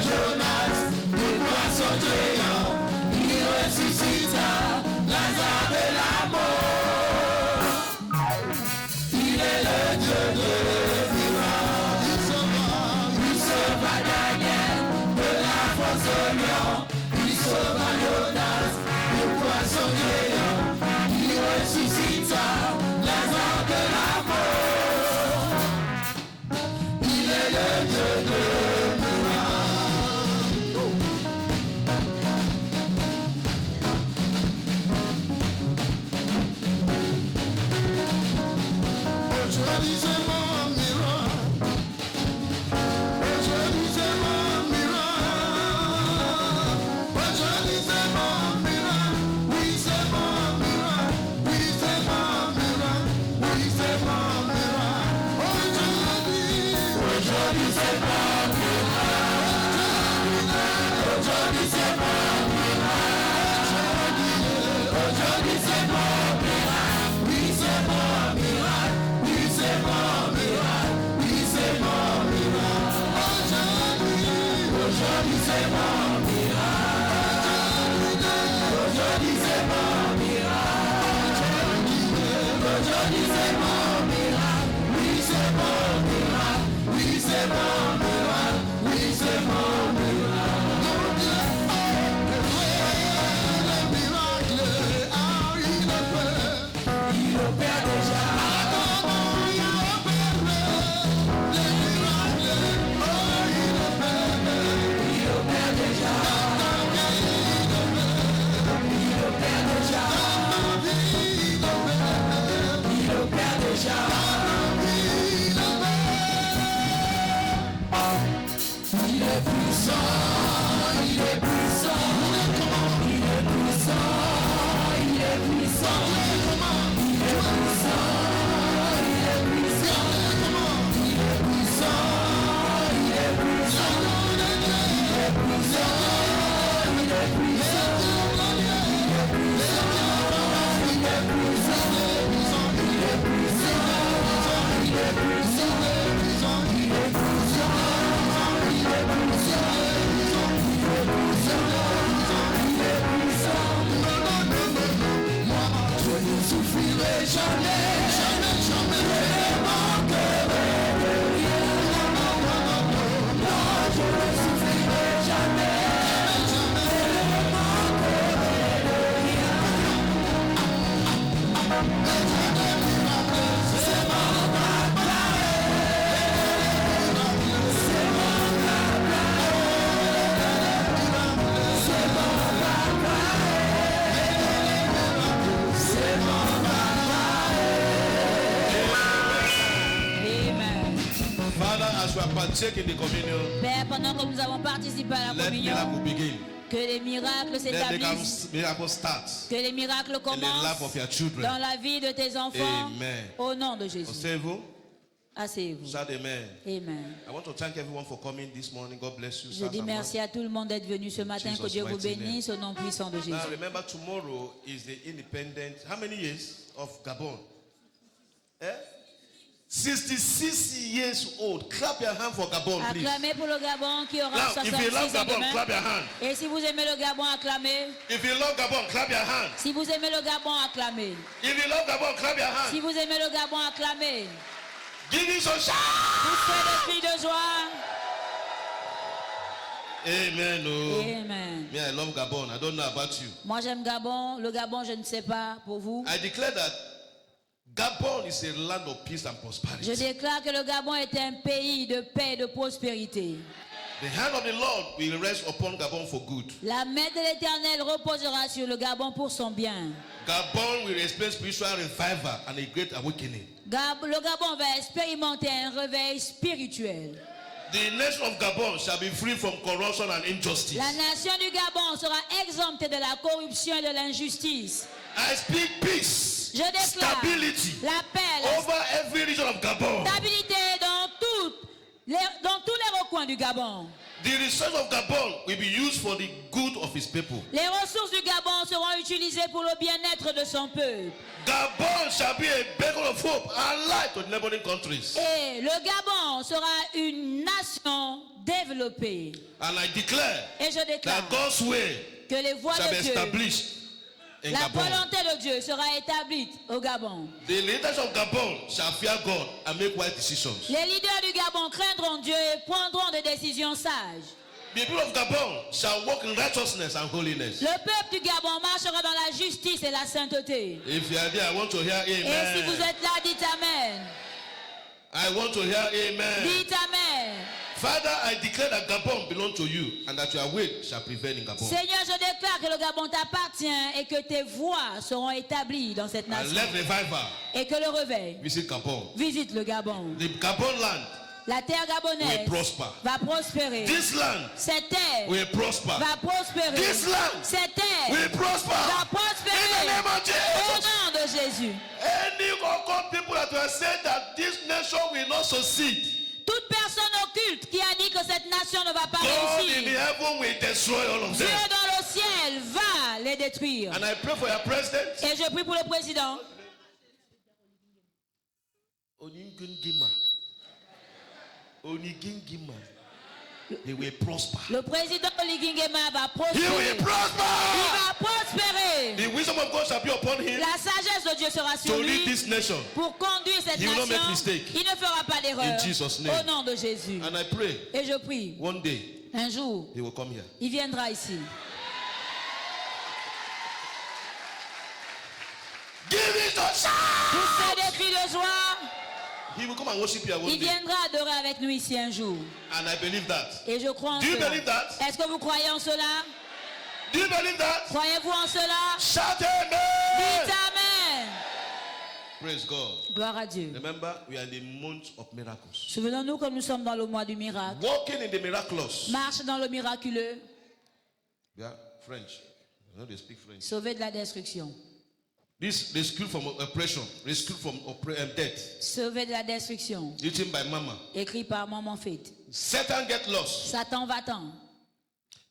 Jonas, le poisson géant, il ressuscita Lazare de la mort. Il est le Dieu de miracles. Il sauva Daniel de la fosse au lion. Il sauva Jonas, le poisson géant. Il ressuscita Lazare de la mort. Il est le Dieu de Aujourd'hui c'est mon miracle. Aujourd'hui c'est mon miracle. Aujourd'hui c'est mon miracle. Oui c'est mon miracle. Oui c'est mon miracle. Oui c'est mon miracle. Aujourd'hui c'est mon miracle. Aujourd'hui c'est mon miracle. Aujourd'hui c'est mon miracle. Oui c'est mon miracle. Oui c'est mon miracle. Oui c'est mon miracle. Aujourd'hui c'est mon miracle. Aujourd'hui c'est mon miracle. Aujourd'hui c'est mon miracle. Oui c'est mon miracle. Oui c'est mon miracle. Oui c'est mon miracle. Mon Dieu, le miracle, il opère déjà. Il est puissant, il est puissant, il est puissant, il est puissant, il est puissant, il est puissant, il est puissant, il est puissant, il est puissant, il est puissant, il est puissant, il est puissant, il est puissant, il est puissant. Je ne souffrirai jamais, jamais, jamais, je ne manquerai de rien. Non, je ne souffrirai jamais, jamais, je ne manquerai de rien. C'est mon papa, c'est mon papa, c'est mon papa, c'est mon Amen. Father, as we are partaking the communion, Père, pendant que nous avons participé à la let communion, miracle begin. que les miracles Let s'établissent, miracle start que les miracles in the life commencent of your children. dans la vie de tes enfants. Amen. Au nom de Jésus. Asseyez-vous. Asseyez-vous. Shout amen. Amen. I want to thank everyone for coming this morning. God bless you. Je sons dis and merci à tout le monde d'être venu ce matin. Jesus Que Dieu vous mighty bénisse au nom puissant de Jésus. Now remember, tomorrow is the independent. How many years of Gabon? 66 years old. Clap your hand for Gabon, please. Acclamez pour le Gabon qui aura Now, if you 66 love ans Gabon, demain. clap your hand. Et si vous aimez le Gabon, acclamez. If you love Gabon, clap your hand. Si vous aimez le Gabon, acclamez. If you love Gabon, clap your hand. Si vous aimez le Gabon, acclamez. Give me some shout. Poussez des cris de joie. Amen. Oh. Amen. Me, I love Gabon. I don't know about you. Moi, j'aime Gabon. Le Gabon, je ne sais pas pour vous. I declare that Gabon is a land of peace and Je prosperity. déclare que le Gabon est un pays de paix et de prospérité. The hand of the Lord will rest upon Gabon for good. La main de l'Éternel reposera sur le Gabon pour son bien. Gabon will experience spiritual revival and a great awakening. Le Gabon va expérimenter un réveil spirituel. The nation of Gabon shall be free from corruption and injustice. La nation du Gabon sera exemptée de la corruption et de l'injustice. I speak peace, Je déclare stability la paix, la over every region of Gabon. stabilité dans tous les recoins du Gabon. The resources of Gabon will be used for the good of his people. Les ressources du Gabon seront utilisées pour le bien-être de son peuple. Gabon shall be a beacon of hope and light to the neighboring countries. Et le Gabon sera une nation développée. And I declare Et je déclare that God's way que les voies shall be de Dieu, established in la Gabon. volonté de Dieu sera établie au Gabon. The leaders of Gabon shall fear God and make wise decisions. Les leaders du Gabon craindront Dieu et prendront des décisions sages. The people of Gabon shall walk in righteousness and holiness. Le peuple du Gabon marchera dans la justice et la sainteté. If you are there, I want to hear Et si vous amen. êtes là, dites Amen. I want to hear amen. Dites Amen. Father, I declare that Gabon belongs to you and that your way shall prevail in Gabon. Seigneur, je déclare que le Gabon t'appartient et que tes voies seront établies dans cette And nation. let revival Et que le réveil visit Gabon. visite le Gabon. The Gabon land La terre gabonaise will prosper. va prospérer. This land Cette terre will prosper. va prospérer. This land Cette terre will prosper. va In the prospérer. name of Au Jesus. nom de Jésus. Any Gokon people that were saying that this nation will not succeed, Toute personne occulte qui a dit que cette nation ne va pas God in the réussir, heaven will destroy all of Dieu them. dans le ciel va les détruire. And I pray for your president. Et je prie pour le président. Onigungima. Onigungima. They will prosper. Le président Oligingema va He will prospérer. Il prosper. va prospérer. The wisdom of God shall be upon him La sagesse de Dieu sera to sur lead lui this nation. pour conduire cette He will not make nation. mistake. Il ne fera pas d'erreur. In Jesus' name. Au nom de Jésus. And I pray Et je prie, one day un jour, he will come here. il viendra ici. Give it a shout. Poussez des cris de joie. He will come and worship here one Il day. viendra adorer avec nous ici un jour. And I believe that. Et je crois en Do you cela. believe that? Est-ce que vous croyez en cela? Do you believe that? Croyez-vous en cela? Shout Dites amen. Amen. Praise God. Gloire à Dieu. Remember, we are in the month of miracles. Souvenons-nous que nous sommes dans le mois du miracle. Walking in the miraculous. Marche dans le miraculeux. Yeah, French. I know they speak French. Sauver de la destruction. This rescue from oppression, rescue from death. Sauver de la destruction. Written by Mama. Écrit par Maman Faith. Satan get lost. Satan va-t'en.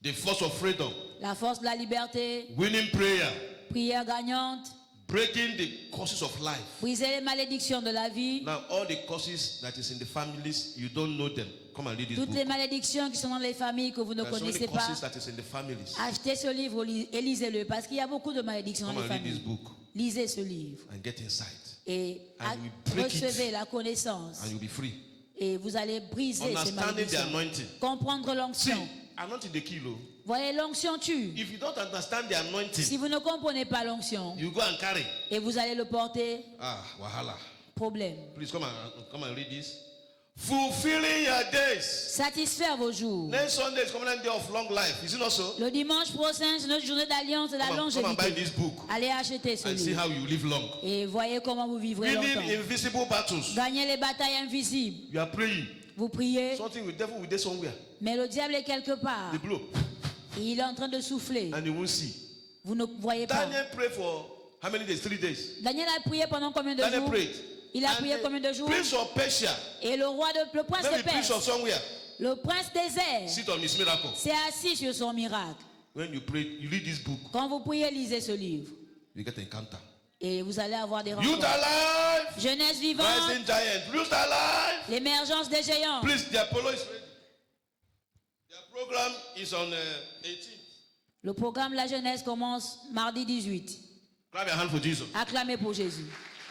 The force of freedom. La force de la liberté. Winning prayer. Prière gagnante. Breaking the curses of life. Briser les malédictions de la vie. Now, all the curses that is in the families, you don't know them. Come and read this Toutes book. les malédictions qui sont dans les familles que vous ne There are so many connaissez pas. curses that is in the families. Achetez ce livre et lisez-le parce qu'il y a beaucoup de malédictions dans Come les and read this familles. book Lisez ce livre and get insight. et And you break it. recevez la connaissance And you'll be free. et vous allez briser ces Understanding the malédictions. anointing. Comprendre See, l'onction. anointing the kilo. Voyez, l'onction tue. If you don't understand the Si anointing, vous ne comprenez pas l'onction you go and carry. et vous allez le porter, Wahala. problème. Please come and read this. Fulfilling your days. Satisfaire vos jours. Next Sunday is covenant day of long life. Is it not so? Le dimanche prochain, c'est notre journée d'alliance de la Come and buy longévité. this book Allez acheter ce and see livre how you live long. et voyez comment vous vivrez Winning longtemps. invisible battles. Gagnez les batailles invisibles. You are praying. Vous priez, Something with devil will there somewhere. mais le diable est quelque part. They blow. Et il est en train de souffler. And you won't see. Vous ne voyez pas. Daniel prayed for how many days? 3 days. Daniel a prié pendant combien de Daniel jours? prayed. Il a And prié the combien de jours? Prince of Persia, Et le prince maybe de prince Perse, of somewhere, le prince des airs, sit on his miracle. s'est assis sur son miracle. When you pray, you read this book, Quand vous priez, lisez ce livre. you get an encounter. Et vous allez avoir des Youth rencontres. alive, Jeunesse vivante, rising giant. Youth alive. l'émergence des géants. Please, the Apollo is ready. Their program is on 18th. Le programme de la jeunesse commence mardi 18. Clap your hand for Jesus. Acclamez pour Jésus.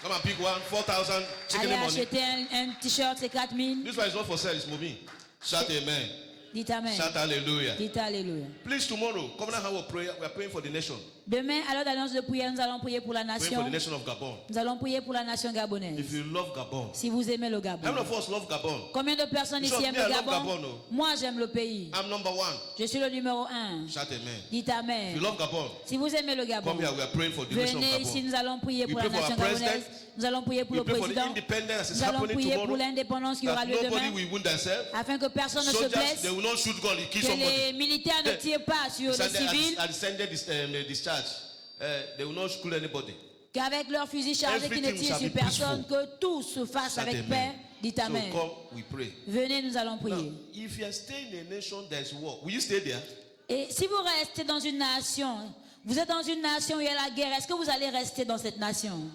Come and pick one, 4,000 chicken Allez money. acheter un t-shirt, c'est 4000. This one is not for sale, it's moving. Shout amen. Dites Amen. Shout hallelujah. Dites Alléluia. Please, tomorrow, Covenant Hour prayer, we are praying for the nation. Demain, à l'heure d'annonce de prière, nous allons prier pour la Praying for nation. the nation of Gabon. Nous allons prier pour la nation gabonaise. If you love Gabon, Si vous aimez le how Gabon. many of us love Gabon? Combien de personnes Bishop, ici aiment me, I le love Gabon? Gabon, oh. Moi, j'aime le pays. I'm number 1. Je suis le numéro 1. Shout amen. Dites If Amen. you love Gabon, Si vous aimez le Gabon, come here, we are praying for the nation of venez ici, Gabon. nous allons prier We pour la pray for nation our president. gabonaise. Nous allons prier pour We le pray for the président. independence that is Nous allons happening prier pour tomorrow. l'indépendance qui aura That lieu nobody demain, will wound themselves. afin que personne ne se Soldiers, blesse, they will not shoot gun, kill que les somebody. militaires ne tirent pas sur les civils, At the sender discharge, they will not kill anybody. qu'avec leurs fusils chargés qui ne Everything tirent shall sur be personne, peaceful. que tout se fasse Shout avec amen. paix. Dites So Amen. come, we pray. Venez, nous allons Now, prier. if you are staying in a nation, there's war. Will you stay there? Et si vous restez dans une nation, vous êtes dans une nation où il y a la guerre, est-ce que vous allez rester dans cette nation?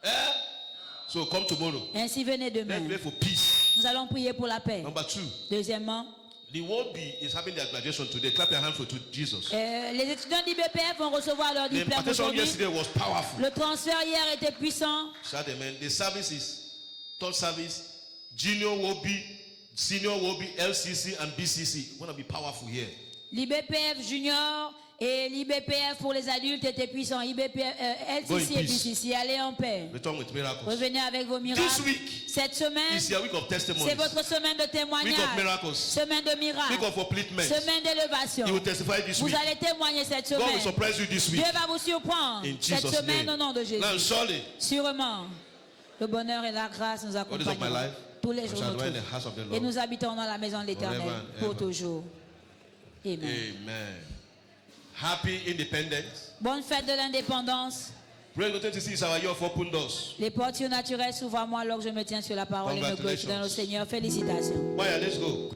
Eh? So come tomorrow. Ainsi, venez demain. Let's pray for peace. Nous allons prier pour la paix. Number 2. Deuxièmement, The World B is having their graduation today. Clap your hand for Jesus. les étudiants d'IBPF vont recevoir leur The diplôme impartation aujourd'hui. yesterday was powerful. Le transfert hier était puissant. Shout amen. The service is third service, junior Wobi, senior Wobi, LCC and BCC. Want to be powerful here. L'IBPF junior et l'IBPF pour les adultes était puissant. IBPF, Go in LCC et peace. BCC, allez en paix. Return with miracles. Revenez avec vos miracles. This week Cette semaine, is your week of testimonies. c'est votre semaine de Week of témoignage. miracles. Semaine de miracles. Week of upliftment. Semaine d'élévation. You will testify this Vous week. allez témoigner cette God will semaine. surprise you this week. Dieu va vous surprendre In cette Jesus' semaine name. au nom de Jésus. Now surely, Sûrement, le bonheur et la grâce nous all days of my accompagneront life, tous les I jours shall de dwell in notre the house of the vie. Et Lord. nous habiterons dans la maison de l'Éternel Forever and pour ever. toujours. Amen. Amen. Happy independence. Bonne fête de l'indépendance. Pray 2026 is our year of open doors. Les portes surnaturelles s'ouvrent à moi alors que je me tiens sur la parole et me glorifie dans le Seigneur. Félicitations. Maya, let's go.